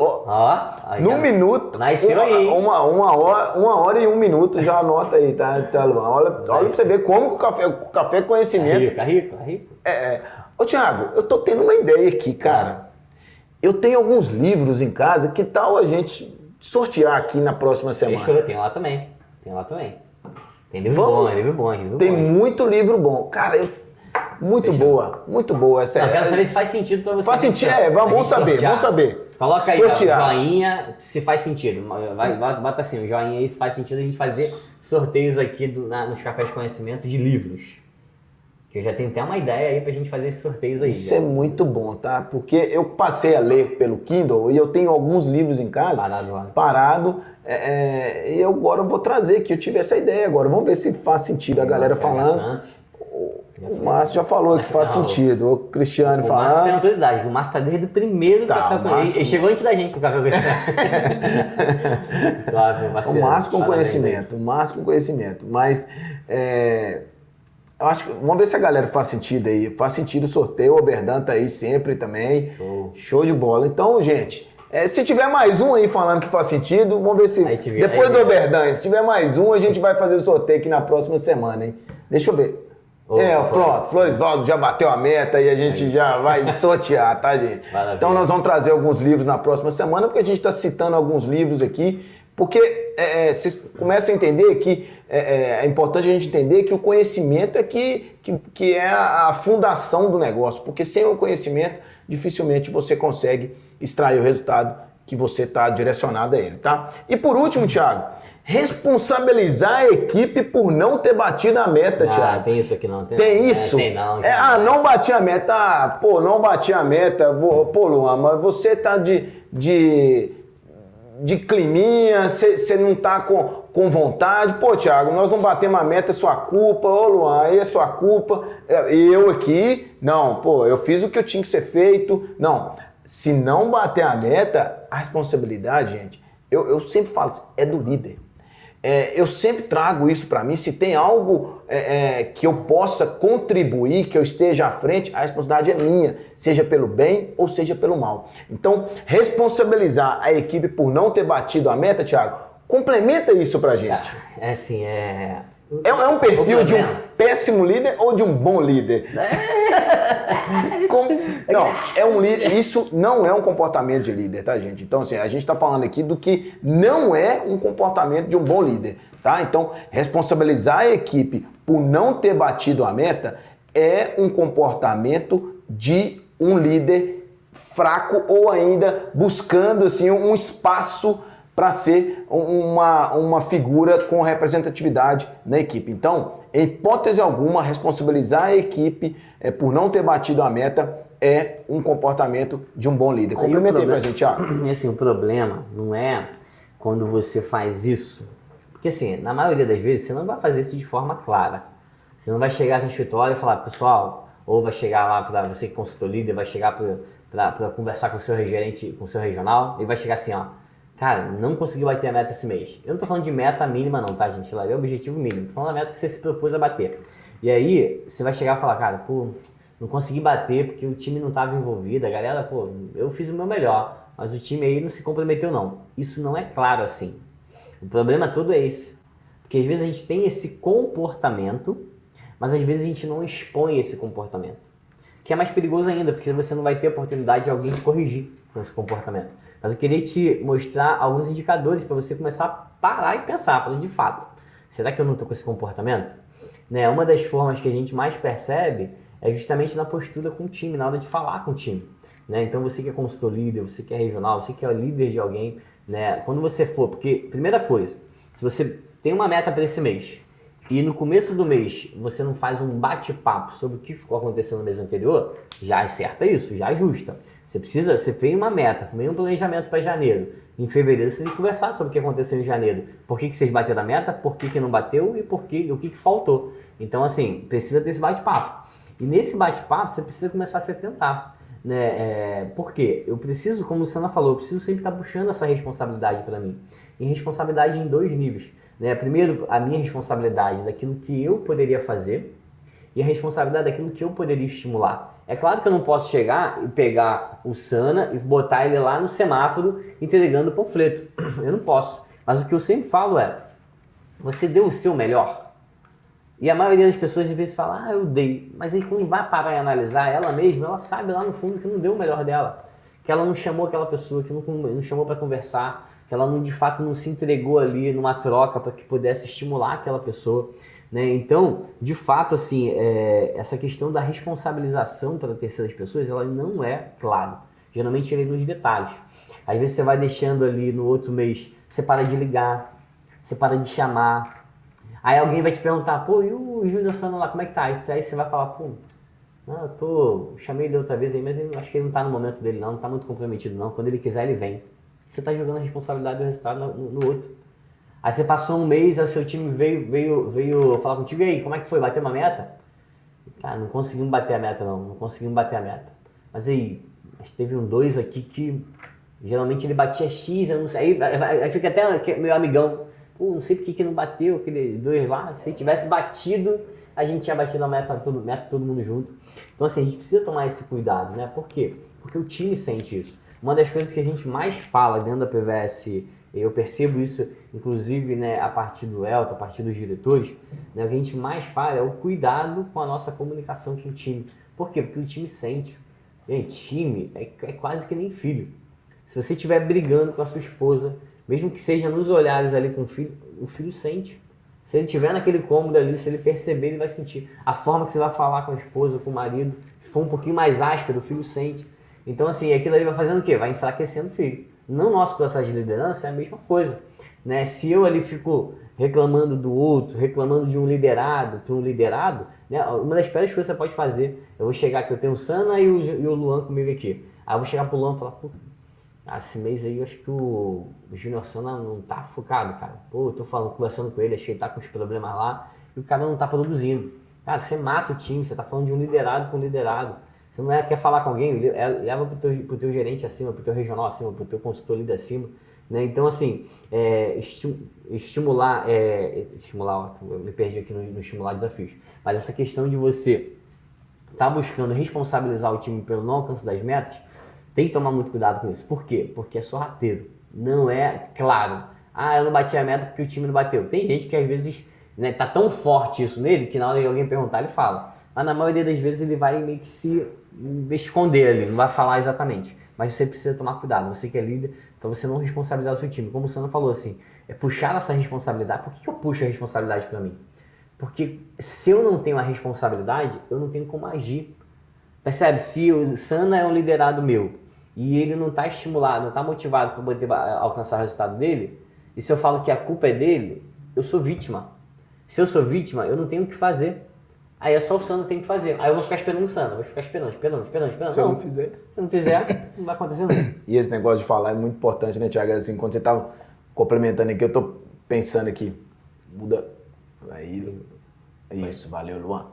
Aí num minuto. Nasceu aí. Uma hora e 1 minuto, já anota aí, tá Luan? Olha pra você ver como o café é conhecimento. É rico. Ô, Thiago, eu tô tendo uma ideia aqui, cara. Eu tenho alguns livros em casa, que tal a gente sortear aqui na próxima semana? Fechou, tem lá também. Tem livro bom. Tem muito livro bom. Cara, muito boa. Essa quero saber se faz sentido pra você. Faz sentido, vamos saber. Coloca aí, sortear. Joinha, se faz sentido. Bota assim, o joinha aí, se faz sentido a gente fazer sorteios aqui nos Cafés de Conhecimento de livros. Que eu já tenho até uma ideia aí pra gente fazer esses sorteios aí. Isso é muito bom, tá? Porque eu passei a ler pelo Kindle e eu tenho alguns livros em casa parado e eu agora vou trazer aqui. Eu tive essa ideia agora. Vamos ver se faz sentido a galera falando. O Márcio já falou que faz sentido. O Cristiano falando. O Márcio tem autoridade. O Márcio tá desde o primeiro Café com Conhecimento. Ele chegou antes da gente no Café com Conhecimento. Claro, o Márcio com conhecimento. O Márcio com conhecimento. Mas... eu acho que, vamos ver se a galera faz sentido aí. Faz sentido o sorteio, o Oberdan tá aí sempre também. Show de bola. Então, gente, se tiver mais um aí falando que faz sentido, vamos ver se... depois do Oberdan, se tiver mais um, a gente vai fazer o sorteio aqui na próxima semana, hein? Deixa eu ver. Pronto, Florisvaldo já bateu a meta e a gente já vai sortear, tá, gente? Maravilha. Então nós vamos trazer alguns livros na próxima semana, porque a gente está citando alguns livros aqui, porque vocês começam a entender que é importante a gente entender que o conhecimento é que é a fundação do negócio, porque sem o conhecimento, dificilmente você consegue extrair o resultado que você está direcionado a ele, tá? E por último, Thiago, responsabilizar a equipe por não ter batido a meta, Thiago. Tem isso aqui não? Tem isso? Tem não. Não bati a meta. Não bati a meta. Luan, mas você tá de climinha, você não tá com vontade. Thiago, nós não batemos a meta, é sua culpa. Ô, Luan, aí é sua culpa. Eu aqui, não, eu fiz o que eu tinha que ser feito. Não, se não bater a meta, a responsabilidade, gente, eu sempre falo assim, é do líder. Eu sempre trago isso para mim, se tem algo que eu possa contribuir, que eu esteja à frente, a responsabilidade é minha, seja pelo bem ou seja pelo mal. Então, responsabilizar a equipe por não ter batido a meta, Thiago, complementa isso pra gente. É um perfil de um péssimo líder ou de um bom líder? Isso não é um comportamento de líder, tá, gente? Então, assim, a gente tá falando aqui do que não é um comportamento de um bom líder, tá? Então, responsabilizar a equipe por não ter batido a meta é um comportamento de um líder fraco ou ainda buscando, assim, um espaço para ser uma figura com representatividade na equipe. Então, em hipótese alguma, responsabilizar a equipe por não ter batido a meta é um comportamento de um bom líder. Complementa aí pra gente, Thiago. Assim, o problema não é quando você faz isso, porque assim, na maioria das vezes você não vai fazer isso de forma clara. Você não vai chegar no escritório e falar, pessoal, ou vai chegar lá para você que é consultor líder, vai chegar para conversar com o seu gerente, com o seu regional, e vai chegar assim, ó, cara, não consegui bater a meta esse mês. Eu não tô falando de meta mínima não, tá, gente? Lá é o objetivo mínimo. Tô falando da meta que você se propôs a bater. E aí, você vai chegar e falar, cara, não consegui bater porque o time não tava envolvido. A galera, eu fiz o meu melhor. mas o time aí não se comprometeu não. Isso não é claro assim. O problema todo é esse. Porque às vezes a gente tem esse comportamento, mas às vezes a gente não expõe esse comportamento. Que é mais perigoso ainda, porque você não vai ter a oportunidade de alguém te corrigir com esse comportamento. Mas eu queria te mostrar alguns indicadores para você começar a parar e pensar, falar de fato, será que eu não estou com esse comportamento? Né? Uma das formas que a gente mais percebe é justamente na postura com o time, na hora de falar com o time. Né? Então você que é consultor líder, você que é regional, você que é líder de alguém, né? Quando você for, porque primeira coisa, se você tem uma meta para esse mês e no começo do mês você não faz um bate-papo sobre o que ficou acontecendo no mês anterior, já acerta isso, já ajusta. Você fez uma meta, fez um planejamento para janeiro. Em fevereiro você tem que conversar sobre o que aconteceu em janeiro. Por que vocês bateram a meta, por que não bateu e o que faltou. Então assim, precisa ter esse bate-papo. E nesse bate-papo você precisa começar a se atentar. Né? Por quê? Eu preciso, como o Luciana falou, eu preciso sempre estar puxando essa responsabilidade para mim. E responsabilidade em 2 níveis. Né? Primeiro, a minha responsabilidade daquilo que eu poderia fazer e a responsabilidade daquilo que eu poderia estimular. É claro que eu não posso chegar e pegar o Sana e botar ele lá no semáforo entregando o panfleto. Eu não posso. Mas o que eu sempre falo é, você deu o seu melhor? E a maioria das pessoas às vezes fala, eu dei. Mas aí quando vai parar e analisar ela mesma, ela sabe lá no fundo que não deu o melhor dela. Que ela não chamou aquela pessoa, que não chamou para conversar, que ela não, de fato não se entregou ali numa troca para que pudesse estimular aquela pessoa. Né? Então, de fato, assim, essa questão da responsabilização para terceiras pessoas, ela não é clara. Geralmente ele é nos detalhes. Às vezes você vai deixando ali no outro mês, você para de ligar, você para de chamar. Aí alguém vai te perguntar, pô, e o Júnior Sana lá, como é que tá? Aí você vai falar, pô, não, chamei ele outra vez aí, mas eu acho que ele não tá no momento dele não tá muito comprometido não. Quando ele quiser, ele vem. Você tá jogando a responsabilidade do resultado no outro. Aí você passou um mês, aí o seu time veio falar contigo, e aí, como é que foi? Bateu uma meta? Cara, não conseguimos bater a meta não conseguimos bater a meta. Mas aí, teve um 2 aqui que geralmente ele batia X, eu não sei, aí fica até meu amigão, pô, não sei por que não bateu aquele 2 lá, se tivesse batido, a gente tinha batido a meta todo mundo junto. Então assim, a gente precisa tomar esse cuidado, né? Por quê? Porque o time sente isso. Uma das coisas que a gente mais fala dentro da PVS, eu percebo isso, inclusive, né, a partir do Elton, a partir dos diretores, né, o que a gente mais fala é o cuidado com a nossa comunicação com o time. Por quê? Porque o time sente. Gente, time é quase que nem filho. Se você estiver brigando com a sua esposa, mesmo que seja nos olhares ali com o filho sente. Se ele estiver naquele cômodo ali, se ele perceber, ele vai sentir. A forma que você vai falar com a esposa, com o marido, se for um pouquinho mais áspero, o filho sente. Então, assim, aquilo ali vai fazendo o quê? Vai enfraquecendo o filho. No nosso processo de liderança é a mesma coisa. Né? Se eu ali fico reclamando do outro, reclamando de um liderado para um liderado, né? Uma das piores coisas que você pode fazer, eu vou chegar aqui, eu tenho o Sana e o Luan comigo aqui. Aí eu vou chegar pro Luan e falar, pô, esse mês aí eu acho que o Júnior Sana não tá focado, cara. Pô, eu tô conversando com ele, acho que ele tá com os problemas lá e o cara não tá produzindo. Cara, você mata o time, você tá falando de um liderado com um liderado. Você não quer falar com alguém, leva pro teu gerente acima, pro teu regional acima, pro teu consultor líder acima. Né? Então, assim, estimular, eu me perdi aqui no estimular desafios. Mas essa questão de você tá buscando responsabilizar o time pelo não alcance das metas, tem que tomar muito cuidado com isso. Por quê? Porque é sorrateiro. Não é claro. Eu não bati a meta porque o time não bateu. Tem gente que às vezes, né, tá tão forte isso nele que na hora de alguém perguntar ele fala. Mas na maioria das vezes ele vai meio que se esconder ali, não vai falar exatamente. Mas você precisa tomar cuidado, você que é líder, para você não responsabilizar o seu time. Como o Sandro falou assim, é puxar essa responsabilidade. Por que eu puxo a responsabilidade para mim? Porque se eu não tenho a responsabilidade, eu não tenho como agir. Percebe? Se o Sana é um liderado meu e ele não está estimulado, não está motivado para poder alcançar o resultado dele, e se eu falo que a culpa é dele, eu sou vítima. Se eu sou vítima, eu não tenho o que fazer. Aí é só o Sana que tem que fazer. Aí eu vou ficar esperando o Sana, vou ficar esperando. Se eu não fizer... Se eu não fizer, não vai acontecer nada. E esse negócio de falar é muito importante, né, Thiago? Assim, quando você estava complementando aqui, eu estou pensando aqui, muda... Aí, isso, valeu, Luan.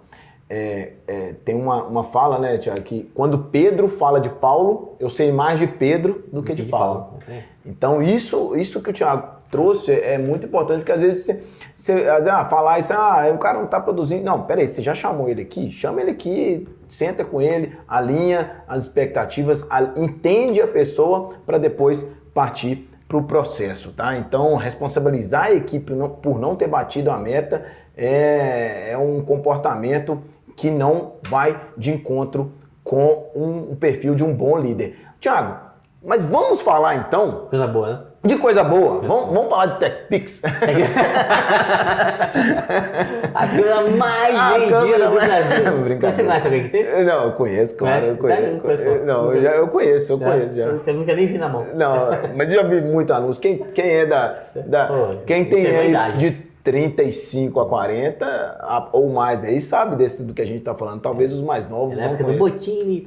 Tem uma fala, né, Thiago, que quando Pedro fala de Paulo, eu sei mais de Pedro do que de Paulo. Okay. Então, isso que o Thiago trouxe é muito importante, porque às vezes você falar isso, o cara não está produzindo. Não, peraí, você já chamou ele aqui? Chama ele aqui, senta com ele, alinha as expectativas, entende a pessoa para depois partir para o processo, tá? Então, responsabilizar a equipe por não ter batido a meta é um comportamento que não vai de encontro com um perfil de um bom líder. Tiago, mas vamos falar então... Coisa boa, né? De coisa boa. Vamos falar de TechPix. A câmera mais vendida do Brasil. Você conhece alguém que tem? Não, eu conheço, claro. Eu conheço. Não, eu conheço já. Você nunca nem vi na mão. Não, mas já vi muito anúncio. Quem é quem tem aí de 35 a 40 ou mais aí sabe do que a gente tá falando. Talvez os mais novos não conheçam. Botini.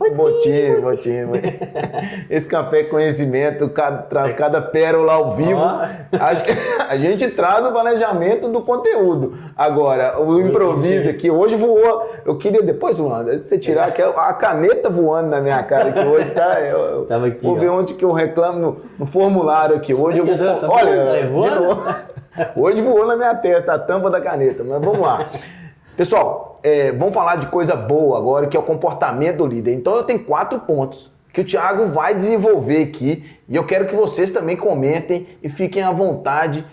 Esse café conhecimento traz cada pérola ao vivo. A gente traz o planejamento do conteúdo. Agora, o improviso aqui, hoje voou. Eu queria depois, Luan, você tirar a caneta voando na minha cara, que hoje tá... Tava aqui, vou ver onde que eu reclamo no formulário aqui. Hoje eu vou... Olha, hoje voou na minha testa a tampa da caneta, mas vamos lá. Pessoal, vamos falar de coisa boa agora, que é o comportamento do líder. Então eu tenho 4 pontos que o Thiago vai desenvolver aqui e eu quero que vocês também comentem e fiquem à vontade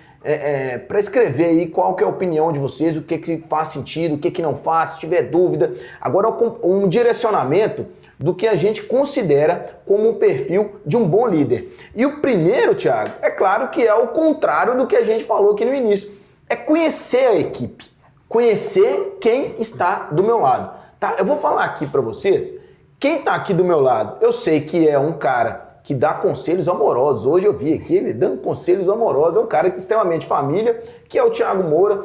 para escrever aí qual que é a opinião de vocês, o que faz sentido, o que não faz, se tiver dúvida. Agora um direcionamento do que a gente considera como um perfil de um bom líder. E o primeiro, Thiago, é claro que é o contrário do que a gente falou aqui no início. É conhecer a equipe, conhecer quem está do meu lado. Tá? Eu vou falar aqui para vocês, quem está aqui do meu lado, eu sei que é um cara que dá conselhos amorosos. Hoje eu vi aqui ele dando conselhos amorosos, é um cara extremamente família, que é o Thiago Moura,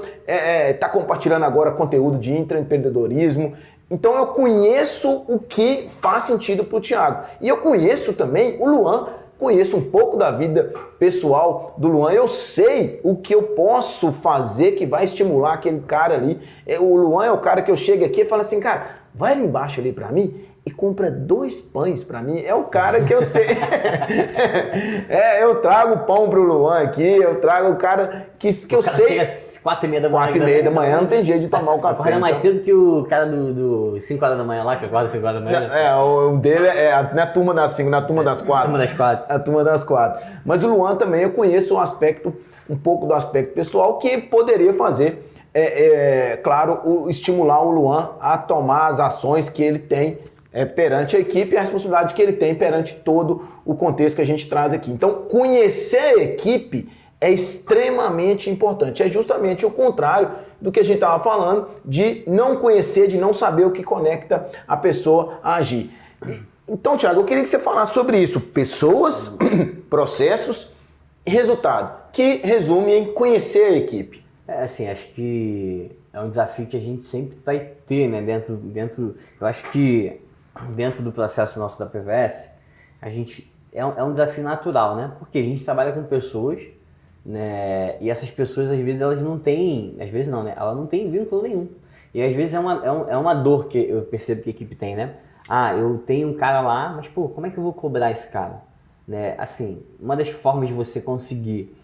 está compartilhando agora conteúdo de intraempreendedorismo. Então eu conheço o que faz sentido para o Thiago. E eu conheço também o Luan, conheço um pouco da vida pessoal do Luan. Eu sei o que eu posso fazer que vai estimular aquele cara ali. O Luan é o cara que eu chego aqui e falo assim, cara, vai ali embaixo ali para mim e compra 2 pães para mim. É o cara que eu sei. Eu trago pão pro Luan aqui, eu trago o cara que eu sei. 4h30 da manhã. 4h30 da manhã não tem jeito de tomar o café. Acorda mais cedo que o cara do 5 horas da manhã lá, que acorda 5 horas da manhã. O dele não é a turma das 5, não é a turma das 4. Turma das 4. A turma das 4. Mas o Luan também eu conheço um pouco do aspecto pessoal que poderia fazer, claro, estimular o Luan a tomar as ações que ele tem perante a equipe e a responsabilidade que ele tem perante todo o contexto que a gente traz aqui. Então, conhecer a equipe é extremamente importante. É justamente o contrário do que a gente estava falando, de não conhecer, de não saber o que conecta a pessoa a agir. Então, Thiago, eu queria que você falasse sobre isso. Pessoas, processos e resultado, que resume em conhecer a equipe. Assim, acho que é um desafio que a gente sempre vai ter, né? Eu acho que dentro do processo nosso da PVS, a gente é um desafio natural, né? Porque a gente trabalha com pessoas, né? E essas pessoas, às vezes, elas não têm... Às vezes não, né? Ela não tem vínculo nenhum. E às vezes é uma dor que eu percebo que a equipe tem, né? Eu tenho um cara lá, mas, pô, como é que eu vou cobrar esse cara? Né? Assim, uma das formas de você conseguir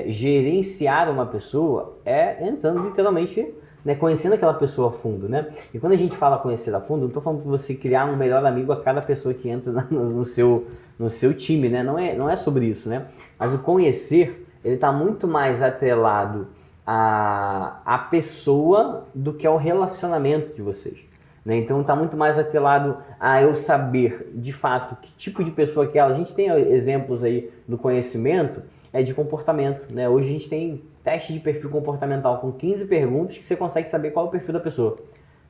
gerenciar uma pessoa é entrando literalmente, né, conhecendo aquela pessoa a fundo, né? E quando a gente fala conhecer a fundo, não estou falando para você criar um melhor amigo a cada pessoa que entra no seu time, né? Não é sobre isso, né? Mas o conhecer, ele está muito mais atrelado à pessoa do que ao relacionamento de vocês, né? Então está muito mais atrelado a eu saber de fato que tipo de pessoa que é ela. A gente tem exemplos aí do conhecimento de comportamento, né? Hoje a gente tem teste de perfil comportamental com 15 perguntas que você consegue saber qual é o perfil da pessoa,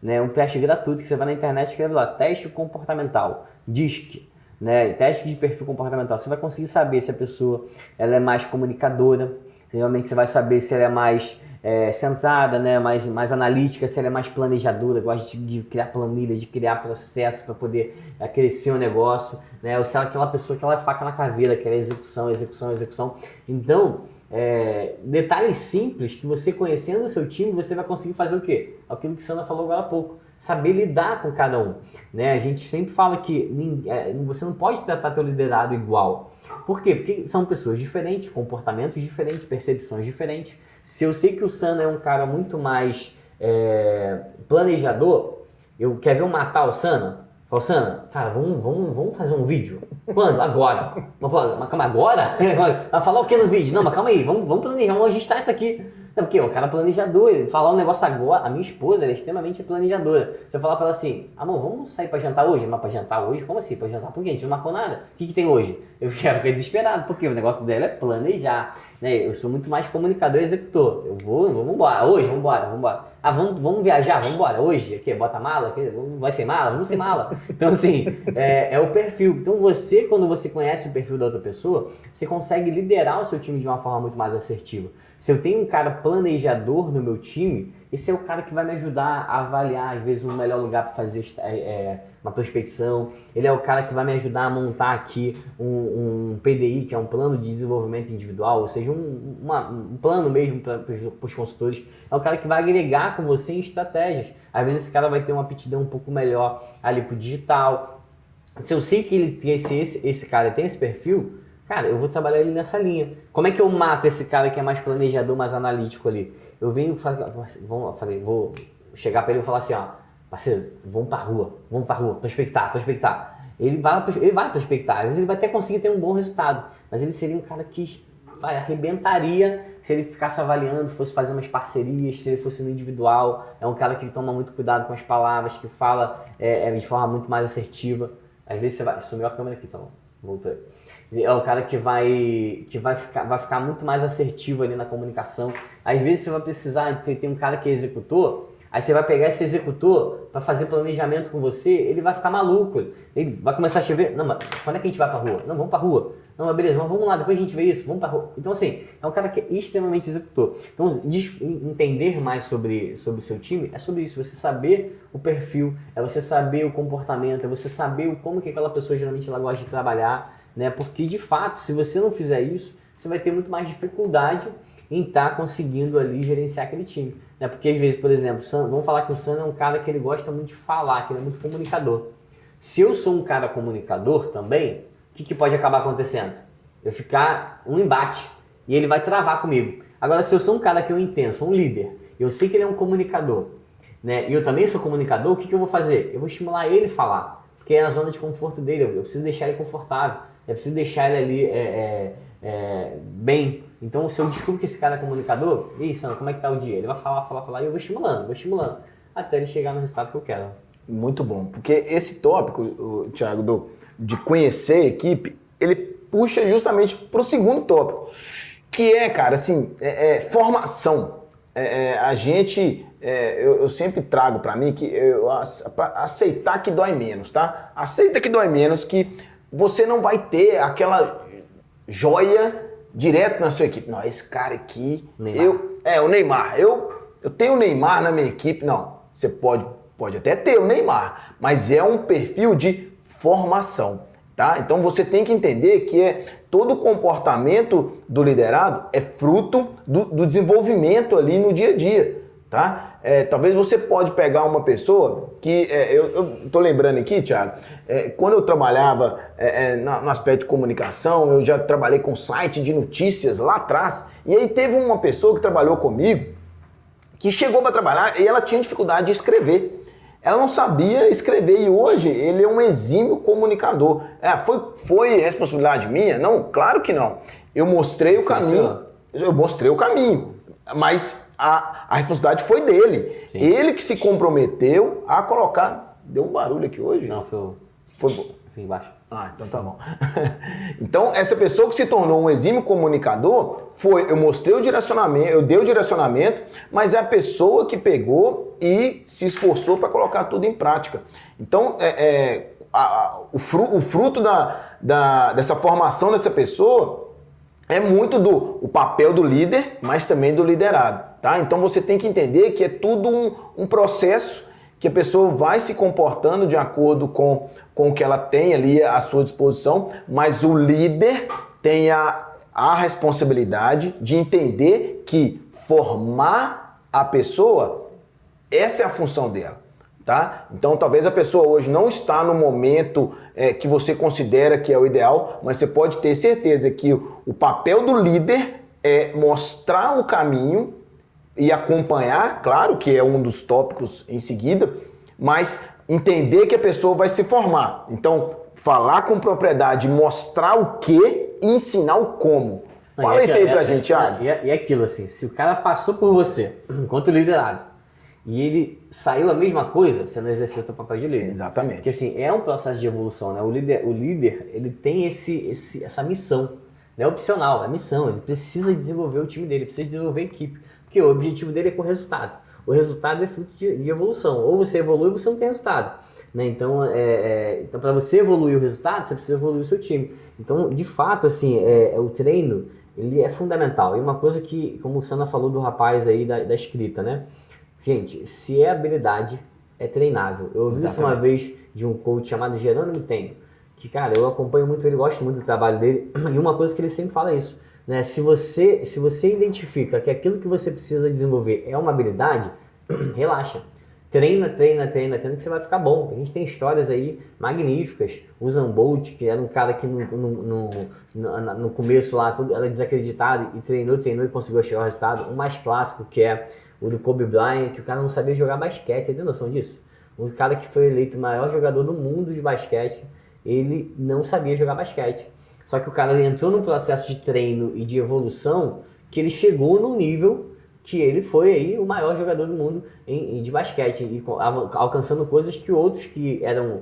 né? Um teste gratuito que você vai na internet e escreve lá, teste comportamental, DISC, né? Teste de perfil comportamental. Você vai conseguir saber se a pessoa ela é mais comunicadora, realmente você vai saber se ela é mais centrada, né? mais analítica, se ela é mais planejadora, gosta de criar planilha, de criar processo para poder crescer o negócio, né? Ou se ela é aquela pessoa que ela é faca na caveira, que é execução. Então, detalhes simples que você conhecendo o seu time, você vai conseguir fazer o quê? Aquilo que a Sandra falou agora há pouco. Saber lidar com cada um, né? A gente sempre fala que você não pode tratar teu liderado igual. Por quê? Porque são pessoas diferentes, comportamentos diferentes, percepções diferentes. Se eu sei que o Sana é um cara muito mais planejador, quer ver eu matar o Sana? Falou, Sana, cara, vamos fazer um vídeo? Quando? Agora. Mas calma, agora? Vai falar o que no vídeo? Não, mas calma aí, vamos planejar, vamos ajustar isso aqui. Não, porque o cara é planejador, ele falar um negócio agora, a minha esposa, ela é extremamente planejadora. Você falar pra ela assim, amor, vamos sair pra jantar hoje? Mas pra jantar hoje? Como assim? Pra jantar? Por quê? A gente não marcou nada. O que tem hoje? Eu fiquei desesperado, porque o negócio dela é planejar, né? Eu sou muito mais comunicador e executor. Vamos embora, hoje, vamos embora. Ah, vamos viajar, vamos embora, hoje? Aqui, bota a mala, aqui, vai sem mala? Vamos sem mala. Então assim, é o perfil. Então você, quando você conhece o perfil da outra pessoa, você consegue liderar o seu time de uma forma muito mais assertiva. Se eu tenho um cara planejador no meu time, esse é o cara que vai me ajudar a avaliar, às vezes, um melhor lugar para fazer uma prospecção. Ele é o cara que vai me ajudar a montar aqui um PDI, que é um plano de desenvolvimento individual, ou seja, um plano mesmo para os consultores. É o cara que vai agregar com você em estratégias. Às vezes esse cara vai ter uma aptidão um pouco melhor ali para o digital. Se eu sei que ele tem esse cara tem esse perfil, cara, eu vou trabalhar ele nessa linha. Como é que eu mato esse cara que é mais planejador, mais analítico ali? Eu venho vou chegar para ele e falar assim, ó, parceiro, vamos pra rua, prospectar. Ele vai prospectar, às vezes ele vai até conseguir ter um bom resultado, mas ele seria um cara que arrebentaria se ele ficasse avaliando, fosse fazer umas parcerias, se ele fosse no individual. É um cara que toma muito cuidado com as palavras, que fala de forma muito mais assertiva. Às vezes você vai... Sumiu a câmera aqui, então voltou. É um cara que vai ficar muito mais assertivo ali na comunicação. Às vezes você vai precisar, tem um cara que é executor, aí você vai pegar esse executor para fazer planejamento com você, ele vai ficar maluco. Ele vai começar a escrever, não, mas quando é que a gente vai pra rua? Não, vamos pra rua. Não, mas beleza, mas vamos lá, depois a gente vê isso, vamos pra rua. Então assim, é um cara que é extremamente executor. Então entender mais sobre o seu time é sobre isso, você saber o perfil, é você saber o comportamento, é você saber como que aquela pessoa geralmente ela gosta de trabalhar, né? Porque de fato, se você não fizer isso, você vai ter muito mais dificuldade em estar conseguindo ali gerenciar aquele time, né? Porque às vezes, por exemplo, vamos falar que o Sam é um cara que ele gosta muito de falar, que ele é muito comunicador. Se eu sou um cara comunicador também, o que pode acabar acontecendo? Eu ficar um embate e ele vai travar comigo. Agora, se eu sou um cara que eu entendo, sou um líder, eu sei que ele é um comunicador, né? E eu também sou comunicador, o que eu vou fazer? Eu vou estimular ele a falar, porque é a zona de conforto dele, eu preciso deixar ele confortável, eu preciso deixar ele ali bem. Então, se eu descubro que esse cara é comunicador, e aí, Sandro, como é que tá o dia? Ele vai falar, e eu vou estimulando, até ele chegar no resultado que eu quero. Muito bom, porque esse tópico, Thiago, de conhecer a equipe, ele puxa justamente para o segundo tópico, que é, cara, assim, formação. A gente, eu sempre trago para mim que aceitar que dói menos, tá? Aceita que dói menos, que você não vai ter aquela joia direto na sua equipe. Não, esse cara aqui, o Neymar. Eu tenho o Neymar na minha equipe. Não, você pode até ter o Neymar, mas é um perfil de formação, tá? Então você tem que entender que todo o comportamento do liderado é fruto do desenvolvimento ali no dia a dia, tá? Talvez você pode pegar uma pessoa que, eu tô lembrando aqui, Thiago, quando eu trabalhava no aspecto de comunicação, eu já trabalhei com site de notícias lá atrás, e aí teve uma pessoa que trabalhou comigo, que chegou para trabalhar e ela tinha dificuldade de escrever. Ela não sabia escrever e hoje ele é um exímio comunicador. Foi responsabilidade minha? Não, claro que não. Eu mostrei o caminho. Mas a responsabilidade foi dele. Sim. Ele que se comprometeu a colocar... Deu um barulho aqui hoje? Não, foi embaixo. Ah, então tá bom. Então, essa pessoa que se tornou um exímio comunicador, eu mostrei o direcionamento, eu dei o direcionamento, mas é a pessoa que pegou e se esforçou para colocar tudo em prática. Então, o fruto dessa formação dessa pessoa é muito o papel do líder, mas também do liderado, tá? Então, você tem que entender que é tudo um processo que a pessoa vai se comportando de acordo com o que ela tem ali à sua disposição, mas o líder tem a responsabilidade de entender que formar a pessoa, essa é a função dela, tá? Então talvez a pessoa hoje não está no momento que você considera que é o ideal, mas você pode ter certeza que o papel do líder é mostrar o caminho e acompanhar, claro que é um dos tópicos em seguida, mas entender que a pessoa vai se formar. Então, falar com propriedade, mostrar o que e ensinar o como. Fala isso aí pra gente, Thiago. E aquilo assim, se o cara passou por você, enquanto liderado, e ele saiu a mesma coisa, você não exercita o papel de líder. Exatamente. Porque assim, é um processo de evolução, né? O líder ele tem essa missão, não é opcional, é missão. Ele precisa desenvolver o time dele, precisa desenvolver a equipe. Porque o objetivo dele é com o resultado. O resultado é fruto de evolução. Ou você evolui ou você não tem resultado. Né? Então, então para você evoluir o resultado, você precisa evoluir o seu time. Então, de fato, assim, o treino ele é fundamental. E uma coisa que, como o Sana falou do rapaz aí da escrita, né? Gente, se é habilidade, é treinável. Eu ouvi isso uma vez de um coach chamado Jerônimo Tenno, que, cara, eu acompanho muito ele, gosto muito do trabalho dele, e uma coisa que ele sempre fala é isso, né? Se você identifica que aquilo que você precisa desenvolver é uma habilidade, relaxa. Treina, que você vai ficar bom. A gente tem histórias aí magníficas. O Usain Bolt, que era um cara que no começo lá tudo era desacreditado e treinou e conseguiu chegar ao resultado. O mais clássico, que é o do Kobe Bryant, que o cara não sabia jogar basquete. Você tem noção disso? O cara que foi eleito o maior jogador do mundo de basquete, ele não sabia jogar basquete. Só que o cara entrou num processo de treino e de evolução que ele chegou num nível que ele foi aí o maior jogador do mundo de basquete, e alcançando coisas que outros que eram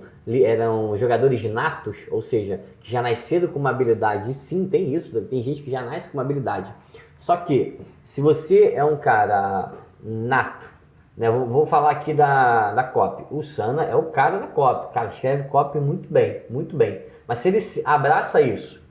jogadores natos, ou seja, que já nasceram com uma habilidade. E sim, tem isso, tem gente que já nasce com uma habilidade. Só que, se você é um cara nato, né, vou falar aqui da copy. O Sana é o cara da copy. O cara escreve copy muito bem, muito bem. Mas se ele abraça isso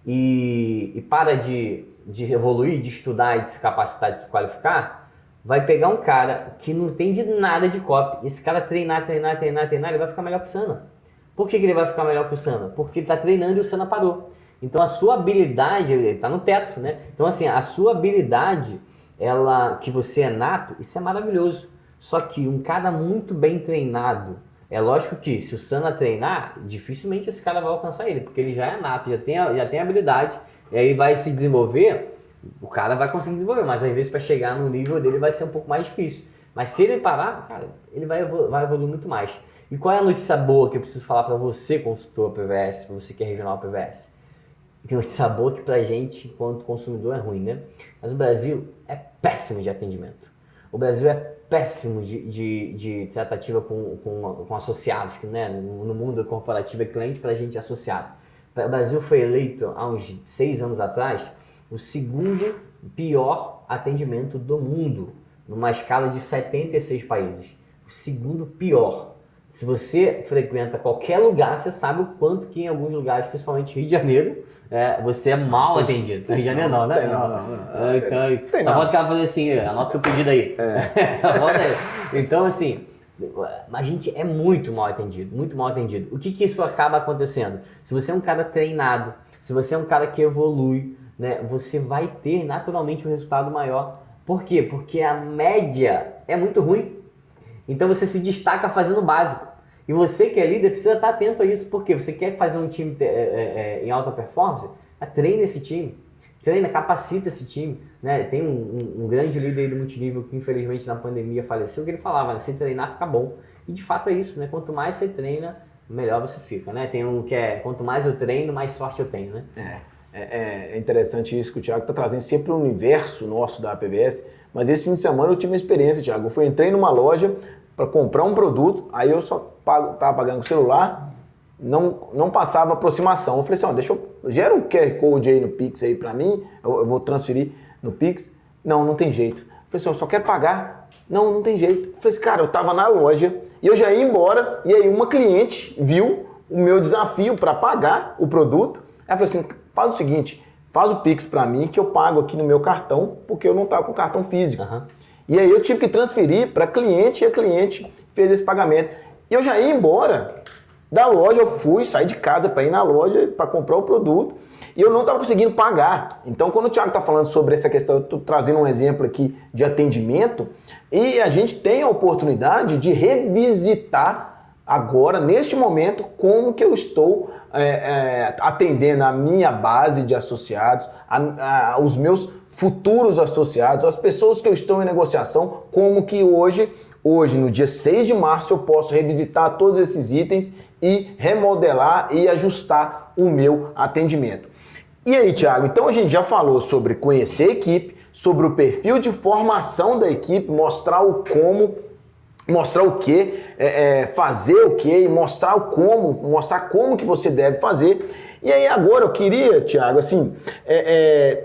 e para de evoluir, de estudar e de se capacitar, de se qualificar, vai pegar um cara que não entende nada de copy. Esse cara treinar, ele vai ficar melhor que o Sana. Por que ele vai ficar melhor que o Sana? Porque ele está treinando e o Sana parou. Então a sua habilidade, ele está no teto, né? Então assim, a sua habilidade, que você é nato, isso é maravilhoso. Só que um cara muito bem treinado, é lógico que se o Sana treinar, dificilmente esse cara vai alcançar ele, porque ele já é nato, já tem habilidade, e aí vai se desenvolver, o cara vai conseguir desenvolver, mas às vezes para chegar no nível dele vai ser um pouco mais difícil. Mas se ele parar, cara, ele vai evoluir muito mais. E qual é a notícia boa que eu preciso falar para você, consultor PVS, para você que é regional PVS? Tem notícia boa que pra gente, enquanto consumidor, é ruim, né? Mas o Brasil é péssimo de atendimento. O Brasil é péssimo de tratativa com associados, que, né, no mundo corporativo é cliente para gente associado. O Brasil foi eleito, há uns 6 anos atrás, o segundo pior atendimento do mundo, numa escala de 76 países. O segundo pior. Se você frequenta qualquer lugar, você sabe o quanto que em alguns lugares, principalmente Rio de Janeiro, você é mal atendido. Rio de Janeiro não, né? Não. Então, só pode ficar fazendo assim, anota o pedido aí. Só pode aí. Então, assim, a gente é muito mal atendido, muito mal atendido. O que isso acaba acontecendo? Se você é um cara treinado, se você é um cara que evolui, né, você vai ter naturalmente um resultado maior. Por quê? Porque a média é muito ruim. Então você se destaca fazendo o básico. E você que é líder precisa estar atento a isso. Porque você quer fazer um time em alta performance? Treina esse time. Treina, capacita esse time. Né? Tem um grande líder aí do multinível que infelizmente na pandemia faleceu, que ele falava, né? Se treinar fica bom. E de fato é isso, né? Quanto mais você treina, melhor você fica. Né? Tem um que quanto mais eu treino, mais sorte eu tenho. Né? É interessante isso que o Thiago está trazendo sempre o universo nosso da APVS. Mas esse fim de semana eu tive uma experiência, Thiago. Eu entrei numa loja para comprar um produto, aí eu só estava pagando com o celular, não passava aproximação. Eu falei assim, deixa eu gera o QR Code aí no Pix aí para mim, eu vou transferir no Pix. Não tem jeito. Eu falei assim, eu só quero pagar. Não tem jeito. Eu falei assim, cara, eu estava na loja e eu já ia embora, e aí uma cliente viu o meu desafio para pagar o produto. Ela falou assim, faz o seguinte, faz o Pix para mim que eu pago aqui no meu cartão, porque eu não estava com cartão físico. Uhum. E aí eu tive que transferir para a cliente e a cliente fez esse pagamento. E eu já ia embora da loja, eu saí de casa para ir na loja para comprar o produto e eu não estava conseguindo pagar. Então, quando o Thiago está falando sobre essa questão, eu estou trazendo um exemplo aqui de atendimento e a gente tem a oportunidade de revisitar agora, neste momento, como que eu estou atendendo a minha base de associados, os meus futuros associados, as pessoas que eu estou em negociação, como que hoje hoje, no dia 6 de março, eu posso revisitar todos esses itens e remodelar e ajustar o meu atendimento. E aí, Thiago, então a gente já falou sobre conhecer a equipe, sobre o perfil de formação da equipe, mostrar o como, mostrar o que, fazer o que, mostrar o como, mostrar como que você deve fazer. E aí agora eu queria, Thiago, assim,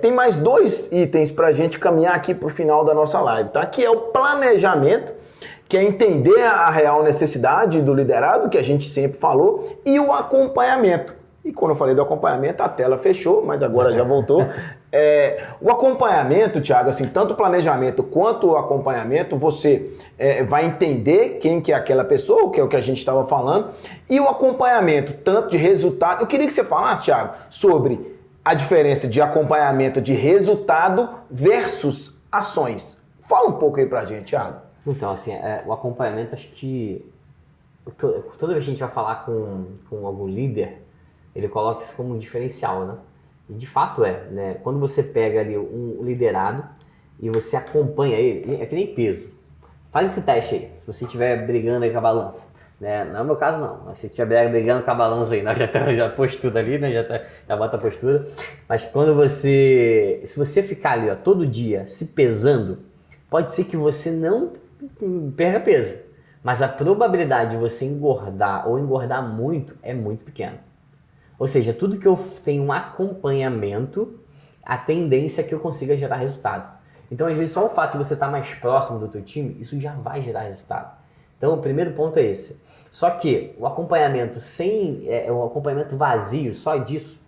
tem mais 2 itens para a gente caminhar aqui para o final da nossa live, tá? Que é o planejamento, que é entender a real necessidade do liderado, que a gente sempre falou, e o acompanhamento. E quando eu falei do acompanhamento, a tela fechou, mas agora já voltou. O acompanhamento, Thiago, assim, tanto o planejamento quanto o acompanhamento, você vai entender quem que é aquela pessoa, que é o que a gente estava falando, e o acompanhamento, tanto de resultado. Eu queria que você falasse, Thiago, sobre a diferença de acompanhamento de resultado versus ações. Fala um pouco aí pra gente, Thiago. Então, assim, o acompanhamento, acho que toda vez que a gente vai falar com algum líder, ele coloca isso como um diferencial, né? E de fato né? Quando você pega ali um liderado e você acompanha ele, é que nem peso. Faz esse teste aí, se você estiver brigando aí com a balança. Né? Não é o meu caso não, mas se estiver brigando com a balança aí, nós já postura ali, né? Já bota a postura. Mas se você ficar ali ó, todo dia se pesando, pode ser que você não perca peso. Mas a probabilidade de você engordar ou engordar muito é muito pequena. Ou seja, tudo que eu tenho um acompanhamento, a tendência é que eu consiga gerar resultado. Então, às vezes, só o fato de você estar mais próximo do teu time, isso já vai gerar resultado. Então, o primeiro ponto é esse. Só que o acompanhamento o acompanhamento vazio, só disso,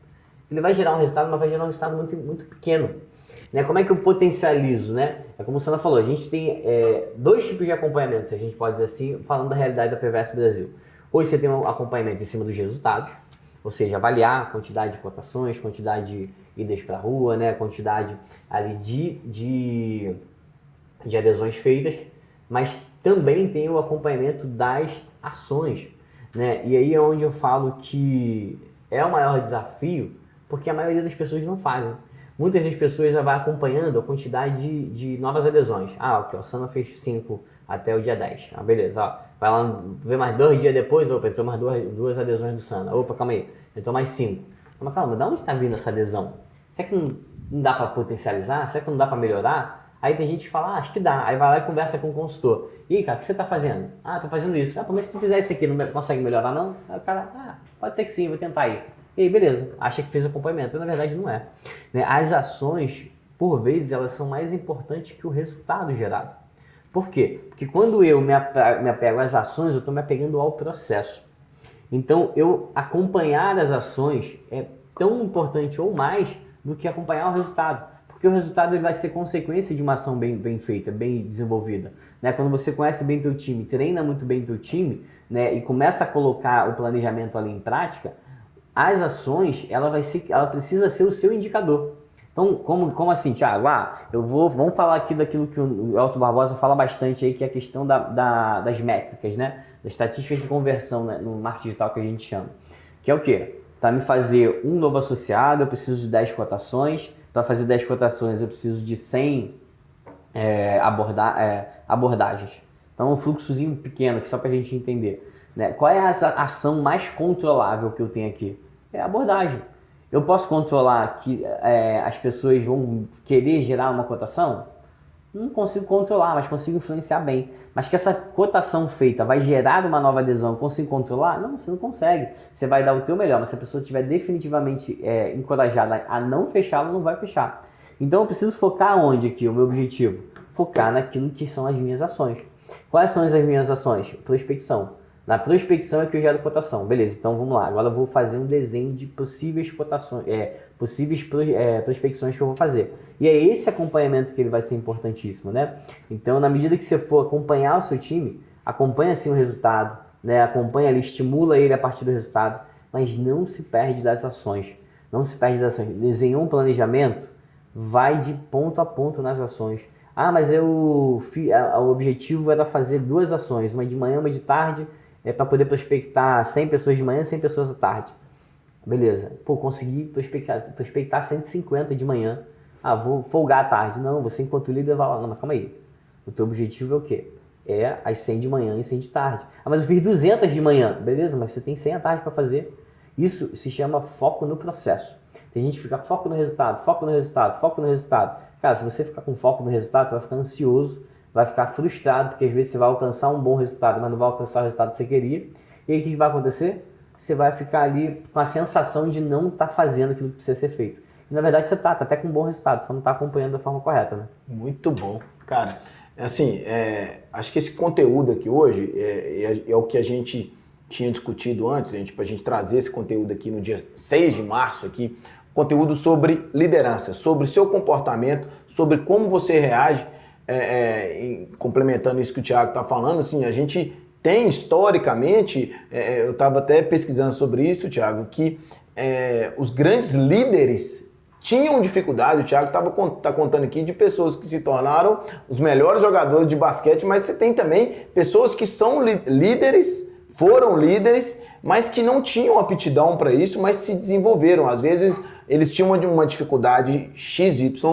ele vai gerar um resultado, mas vai gerar um resultado muito, muito pequeno. Né? Como é que eu potencializo? Né? É como o Sandra falou, a gente tem 2 tipos de acompanhamento, se a gente pode dizer assim, falando da realidade da PVS Brasil. Hoje você tem um acompanhamento em cima dos resultados, ou seja, avaliar a quantidade de cotações, quantidade de idas para a rua, né? Quantidade ali de adesões feitas, mas também tem o acompanhamento das ações. Né? E aí é onde eu falo que é o maior desafio, porque a maioria das pessoas não fazem. Muitas das pessoas já vai acompanhando a quantidade de novas adesões. Ok, o Sana fez 5 até o dia 10. Beleza, ó. Vai lá ver mais 2 dias depois, opa, entrou mais duas adesões do Sana. Opa, calma aí, entrou mais 5. Mas calma, de onde está vindo essa adesão? Será que não dá para potencializar? Será que não dá para melhorar? Aí tem gente que fala, acho que dá. Aí vai lá e conversa com o consultor. E aí, cara, o que você está fazendo? Tô fazendo isso. Mas se tu fizer isso aqui, não consegue melhorar não? Aí o cara, pode ser que sim, vou tentar aí. E aí, beleza, acha que fez acompanhamento. Na verdade, não é. As ações, por vezes, elas são mais importantes que o resultado gerado. Por quê? Porque quando eu me apego às ações, eu estou me apegando ao processo. Então, eu acompanhar as ações é tão importante ou mais do que acompanhar o resultado. Porque o resultado ele vai ser consequência de uma ação bem feita, bem desenvolvida. Né? Quando você conhece bem teu time, treina muito bem teu time, né? E começa a colocar o planejamento ali em prática, as ações, ela precisa ser o seu indicador. Então, como assim, Thiago? Vamos falar aqui daquilo que o Elton Barbosa fala bastante aí, que é a questão das métricas, né? Das estatísticas de conversão, né? No marketing digital que a gente chama. Que é o quê? Para me fazer um novo associado, eu preciso de 10 cotações. Para fazer 10 cotações, eu preciso de 100 abordagens. Então, um fluxozinho pequeno, que só para a gente entender. Né? Qual é a ação mais controlável que eu tenho aqui? É a abordagem. Eu posso controlar que as pessoas vão querer gerar uma cotação? Não consigo controlar, mas consigo influenciar bem. Mas que essa cotação feita vai gerar uma nova adesão, eu consigo controlar? Não, você não consegue. Você vai dar o teu melhor, mas se a pessoa estiver definitivamente encorajada a não fechar, ela não vai fechar. Então eu preciso focar onde aqui, o meu objetivo? Focar naquilo que são as minhas ações. Quais são as minhas ações? Prospecção. Na prospecção é que eu gero cotação. Beleza, então vamos lá. Agora eu vou fazer um desenho de possíveis cotações, prospecções que eu vou fazer. E é esse acompanhamento que ele vai ser importantíssimo, né? Então, na medida que você for acompanhar o seu time, acompanha assim o resultado, né? Acompanha ali, estimula ele a partir do resultado, mas não se perde das ações. Não se perde das ações. Desenhou um planejamento, vai de ponto a ponto nas ações. Mas o objetivo era fazer 2 ações, uma de manhã, uma de tarde, para poder prospectar 100 pessoas de manhã e 100 pessoas à tarde. Beleza. Consegui prospectar 150 de manhã. Vou folgar à tarde. Não, você enquanto líder vai lá. Não, mas calma aí. O teu objetivo é o quê? é as 100 de manhã e 100 de tarde. Ah, mas eu fiz 200 de manhã. Beleza, mas você tem 100 à tarde para fazer. Isso se chama foco no processo. Tem gente que fica foco no resultado, foco no resultado, foco no resultado. Cara, se você ficar com foco no resultado, você vai ficar ansioso, vai ficar frustrado, porque às vezes você vai alcançar um bom resultado, mas não vai alcançar o resultado que você queria. E aí o que vai acontecer? Você vai ficar ali com a sensação de não estar fazendo aquilo que precisa ser feito. E na verdade você está até com um bom resultado, só não está acompanhando da forma correta, né? Muito bom. Cara, assim, acho que esse conteúdo aqui hoje é o que a gente tinha discutido antes, pra gente trazer esse conteúdo aqui no dia 6 de março aqui, conteúdo sobre liderança, sobre o seu comportamento, sobre como você reage, complementando isso que o Thiago está falando, assim, a gente tem historicamente, eu estava até pesquisando sobre isso, Thiago, que os grandes líderes tinham dificuldade, o Thiago tá contando aqui de pessoas que se tornaram os melhores jogadores de basquete, mas você tem também pessoas que são líderes, foram líderes, mas que não tinham aptidão para isso, mas se desenvolveram. Às vezes eles tinham uma dificuldade XYZ,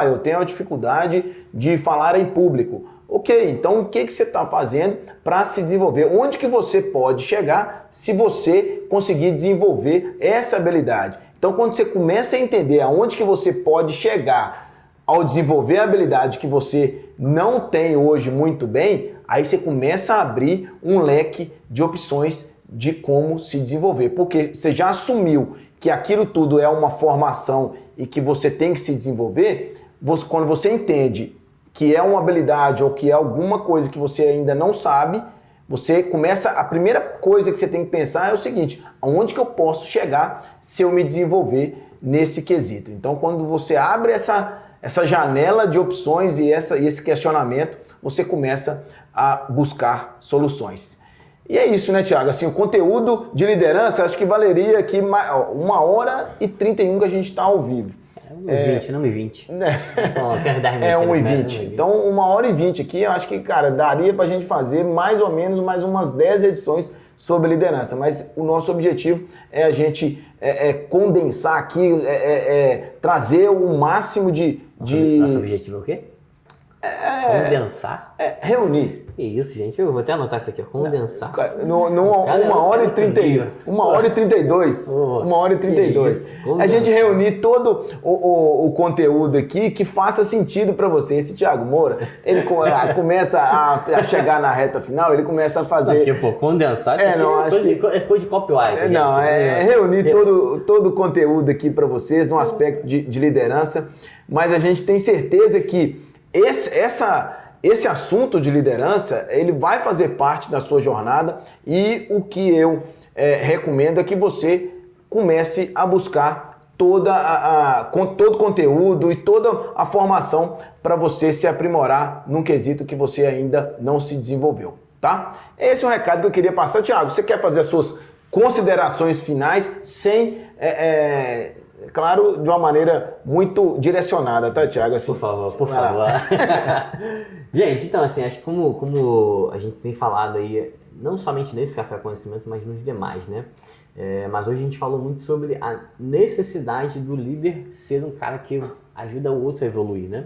eu tenho a dificuldade de falar em público. Ok, então o que você está fazendo para se desenvolver? Onde que você pode chegar se você conseguir desenvolver essa habilidade? Então quando você começa a entender aonde que você pode chegar ao desenvolver a habilidade que você não tem hoje muito bem, aí você começa a abrir um leque de opções de como se desenvolver. Porque você já assumiu que aquilo tudo é uma formação e que você tem que se desenvolver, quando você entende que é uma habilidade ou que é alguma coisa que você ainda não sabe, você começa, a primeira coisa que você tem que pensar é o seguinte, aonde que eu posso chegar se eu me desenvolver nesse quesito? Então, quando você abre essa janela de opções e esse questionamento, você começa a buscar soluções. E é isso, né, Thiago? Assim, o conteúdo de liderança, acho que valeria aqui 1h31 que a gente está ao vivo. 1h20, não 1h20. Quero 10 minutos. 1h20. Então, 1h20 aqui, eu acho que, cara, daria pra gente fazer mais ou menos mais umas 10 edições sobre liderança. Mas o nosso objetivo é a gente condensar aqui, trazer o máximo de... Nosso objetivo é o quê? Condensar? Reunir. Que isso, gente. Eu vou até anotar isso aqui. Condensar. 1h31. 1h32. 1h32. A gente reunir todo o conteúdo aqui que faça sentido para você. Esse Thiago Moura, ele começa a chegar na reta final, ele começa a fazer... Porque, pô, condensar é coisa de copyright. Não, reunir todo o conteúdo aqui para vocês, num aspecto de liderança. Mas a gente tem certeza que esse assunto de liderança, ele vai fazer parte da sua jornada e o que eu recomendo é que você comece a buscar todo o conteúdo e toda a formação para você se aprimorar num quesito que você ainda não se desenvolveu, tá? Esse é o recado que eu queria passar. Thiago, você quer fazer as suas considerações finais sem... claro, de uma maneira muito direcionada, tá, Thiago? Assim, por favor. Gente, então assim, acho que como a gente tem falado aí, não somente nesse Café Conhecimento, mas nos demais, né? Mas hoje a gente falou muito sobre a necessidade do líder ser um cara que ajuda o outro a evoluir, né?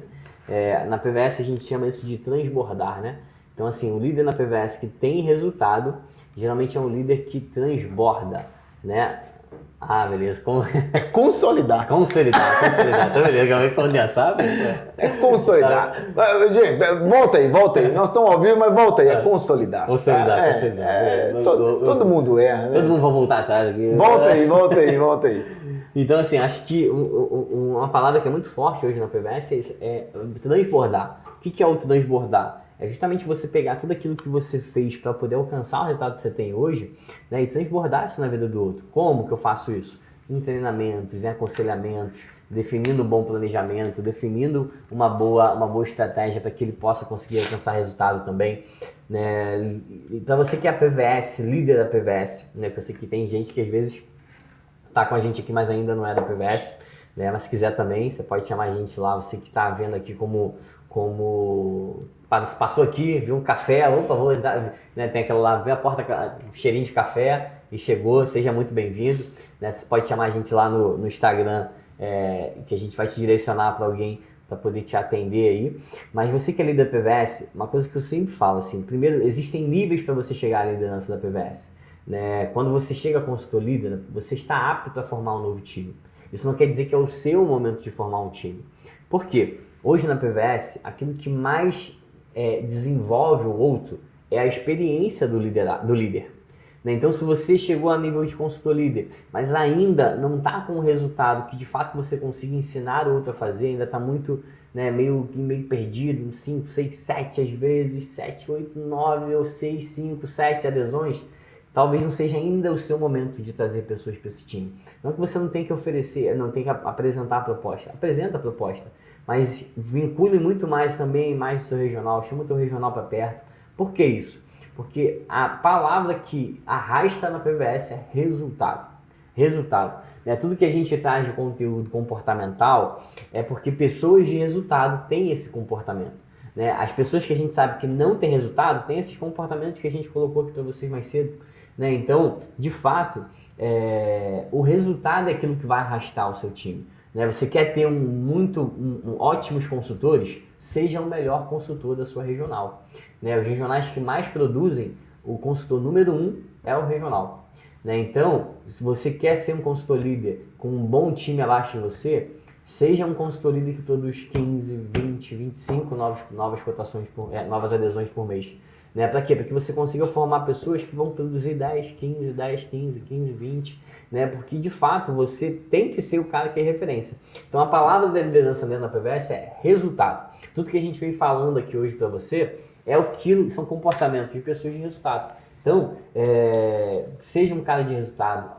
Na PVS a gente chama isso de transbordar, né? Então assim, o líder na PVS que tem resultado, geralmente é um líder que transborda, né? Ah, beleza. Consolidar. Consolidar. Tá beleza, acabei de condensar. Consolidar. Gente, volta aí. Nós estamos ao vivo, mas volta aí. Consolidar. Consolidar. Todo mundo erra, né? Todo mundo vai voltar atrás aqui. Volta aí. Então, assim, acho que uma palavra que é muito forte hoje na PVS é transbordar. O que é o transbordar? É justamente você pegar tudo aquilo que você fez para poder alcançar o resultado que você tem hoje, né, e transbordar isso na vida do outro. Como que eu faço isso? Em treinamentos, em aconselhamentos, definindo um bom planejamento, definindo uma boa estratégia para que ele possa conseguir alcançar resultado também. Né? Para você que é a PVS, líder da PVS, né, que eu sei que tem gente que às vezes está com a gente aqui, mas ainda não é da PVS, né, mas se quiser também, você pode chamar a gente lá, você que está vendo aqui como passou aqui, viu um café, opa, vou dar, né, tem aquela lá, vê a porta, cheirinho de café e chegou, seja muito bem-vindo, né, você pode chamar a gente lá no Instagram, que a gente vai te direcionar para alguém para poder te atender aí. Mas você que é líder da PVS, uma coisa que eu sempre falo assim, primeiro, existem níveis para você chegar à liderança da PVS. Né? Quando você chega a consultor líder, você está apto para formar um novo time. Isso não quer dizer que é o seu momento de formar um time. Por quê? Hoje na PVS, aquilo que mais desenvolve o outro é a experiência do líder. Né? Então, se você chegou a nível de consultor líder, mas ainda não está com o resultado que de fato você consiga ensinar o outro a fazer, ainda está muito meio perdido, 5, 6, 7 às vezes, 7, 8, 9 ou 6, 5, 7 adesões, talvez não seja ainda o seu momento de trazer pessoas para esse time. Não que você não tenha que oferecer, não tenha que apresentar a proposta. Apresenta a proposta, mas vincule muito mais também, mais o seu regional, chama o seu regional para perto. Por que isso? Porque a palavra que arrasta na PVS é resultado. Resultado. Né? Tudo que a gente traz de conteúdo comportamental é porque pessoas de resultado têm esse comportamento. Né? As pessoas que a gente sabe que não tem resultado têm esses comportamentos que a gente colocou aqui para vocês mais cedo. Né? Então, de fato, o resultado é aquilo que vai arrastar o seu time. Né? Você quer ter ótimos consultores? Seja o melhor consultor da sua regional. Né? Os regionais que mais produzem, o consultor número 1 é o regional. Né? Então, se você quer ser um consultor líder com um bom time abaixo de você, seja um consultor líder que produz 15, 20, 25 novas adesões por mês. Né? Para quê? Para que você consiga formar pessoas que vão produzir 10, 15, 20, né? Porque de fato você tem que ser o cara que é referência. Então a palavra da liderança dentro da PVS é resultado. Tudo que a gente vem falando aqui hoje para você são comportamentos de pessoas de resultado. Então, seja um cara de resultado,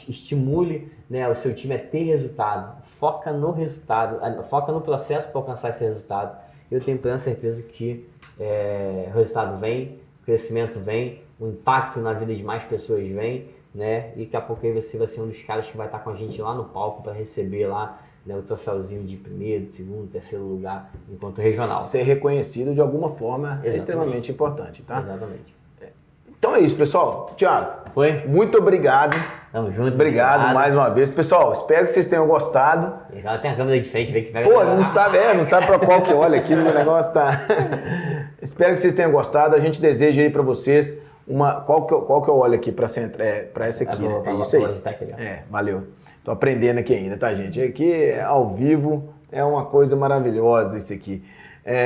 estimule, né, o seu time a ter resultado, foca no resultado, foca no processo para alcançar esse resultado. Eu tenho plena certeza que o resultado vem, o crescimento vem, o impacto na vida de mais pessoas vem, né? E daqui a pouco aí você vai ser um dos caras que vai estar com a gente lá no palco para receber lá, né, o troféuzinho de primeiro, de segundo, terceiro lugar enquanto regional. Ser reconhecido de alguma forma é extremamente importante, tá? Exatamente. Então é isso, pessoal. Thiago, foi? Muito obrigado. Tamo junto. Obrigado mais uma vez. Pessoal, espero que vocês tenham gostado. Legal, tem a câmera de frente, que pega. Pô, não sabe pra qual que olha aqui, o negócio tá... Espero que vocês tenham gostado. A gente deseja aí pra vocês qual que eu olho aqui pra essa aqui, né? É isso aí. Valeu. Tô aprendendo aqui ainda, tá, gente? Aqui, ao vivo, é uma coisa maravilhosa isso aqui.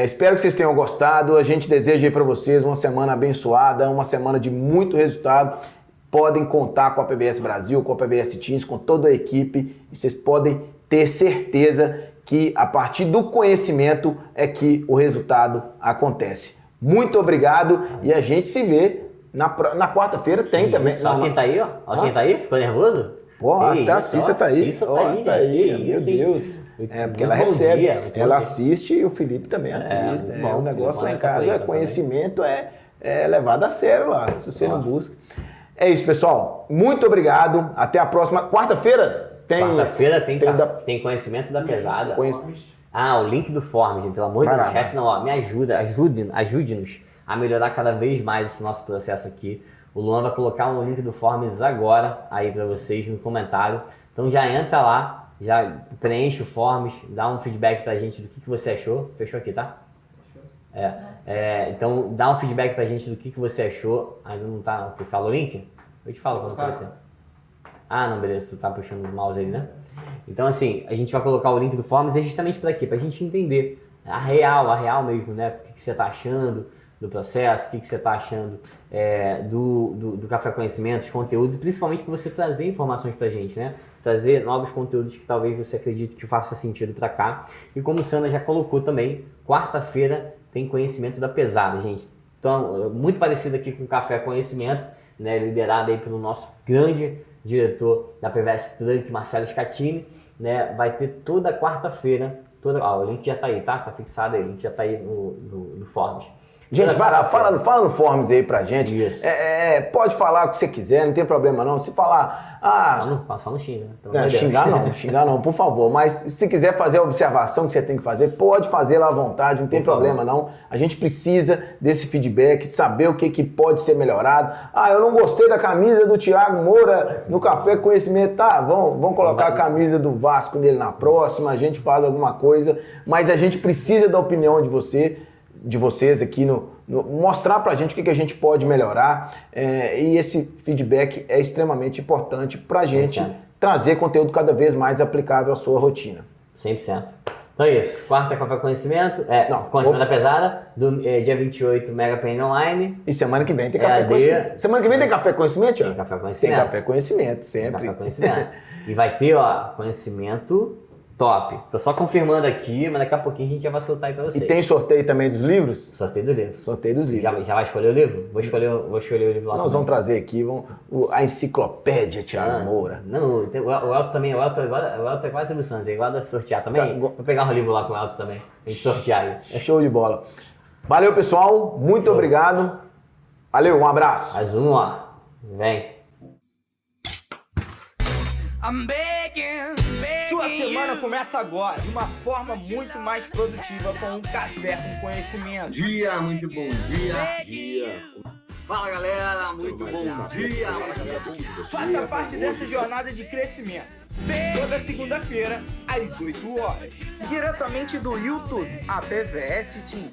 Espero que vocês tenham gostado. A gente deseja aí para vocês uma semana abençoada, uma semana de muito resultado. Podem contar com a PVS Brasil, com a PVS Teams, com toda a equipe. E vocês podem ter certeza que a partir do conhecimento é que o resultado acontece. Muito obrigado e a gente se vê na quarta-feira. Tem também. Só quem tá aí, ó. Ó quem tá aí, ficou nervoso? Porra, até a Cissa tá aí. Tá aí, meu Deus. Porque ela recebe, ela assiste e o Felipe também assiste. O negócio lá em casa, conhecimento é levado a sério lá, se você não busca. É isso, pessoal. Muito obrigado. Até a próxima. Quarta-feira tem conhecimento da pesada. O link do Forms, gente. Pelo amor de Deus, esquece não. Ó, me ajude-nos a melhorar cada vez mais esse nosso processo aqui. O Luan vai colocar um link do Forms agora aí para vocês no comentário. Então já entra lá, já preenche o Forms, dá um feedback pra gente do que você achou. Fechou aqui, tá? Então dá um feedback pra gente do que você achou. Ainda não tá. Tu fala o link? Eu te falo quando aparecer. Não, beleza, tu tá puxando o mouse aí, né? Então assim, a gente vai colocar o link do Forms justamente pra quê? Pra gente entender a real mesmo, né? O que você tá achando do processo, o que você está achando do Café Conhecimento, os conteúdos, e principalmente para você trazer informações para a gente, né? Trazer novos conteúdos que talvez você acredite que faça sentido para cá. E como o Sandra já colocou também, quarta-feira tem Conhecimento da Pesada, gente. Então, muito parecido aqui com o Café Conhecimento, né? Liderado aí pelo nosso grande diretor da PVS Truck, Marcelo Scatini, né? Vai ter toda quarta-feira, o link já está aí, tá? Tá fixado aí, o link já está aí no Forms. Gente, vai lá, fala no Forms aí pra gente. Isso. Pode falar o que você quiser, não tem problema não. Se falar... Só não xinga, né? Xingar não, por favor. Mas se quiser fazer a observação que você tem que fazer, pode fazer lá à vontade, não tem problema não. A gente precisa desse feedback, de saber o que pode ser melhorado. Eu não gostei da camisa do Thiago Moura no Café Conhecimento. Tá, vamos colocar a camisa do Vasco dele na próxima, a gente faz alguma coisa. Mas a gente precisa da opinião de vocês aqui mostrar pra gente o que a gente pode melhorar, e esse feedback é extremamente importante pra gente trazer conteúdo cada vez mais aplicável à sua rotina. 100%. Então é isso. Quarta Café Conhecimento, Conhecimento da Pesada, dia 28, Mega PN Online. E semana que vem tem Café Conhecimento. Semana que vem tem Café Conhecimento, Thiago? Tem Café Conhecimento. Tem Café Conhecimento, sempre. Café Conhecimento. E vai ter, conhecimento top. Tô só confirmando aqui, mas daqui a pouquinho a gente já vai soltar aí pra vocês. E tem sorteio também dos livros? Sorteio do livro. Sorteio dos livros. Já vai escolher o livro? Vou escolher o livro lá. Nós vamos trazer aqui a enciclopédia Thiago Moura. Não, o Elton também, o Elton é quase o Santos, ele gosta de sortear também. Vou pegar um livro lá com o Elton também, a gente sortear aí. Show de bola. Valeu, pessoal, muito obrigado. Valeu, um abraço. Mais um, vem. Sua semana começa agora de uma forma muito mais produtiva com um café com conhecimento. Dia, muito bom dia. Fala galera, muito bom dia. Faça parte dessa jornada de crescimento. Toda segunda-feira, às 8 horas. Diretamente do YouTube, a PVS Team.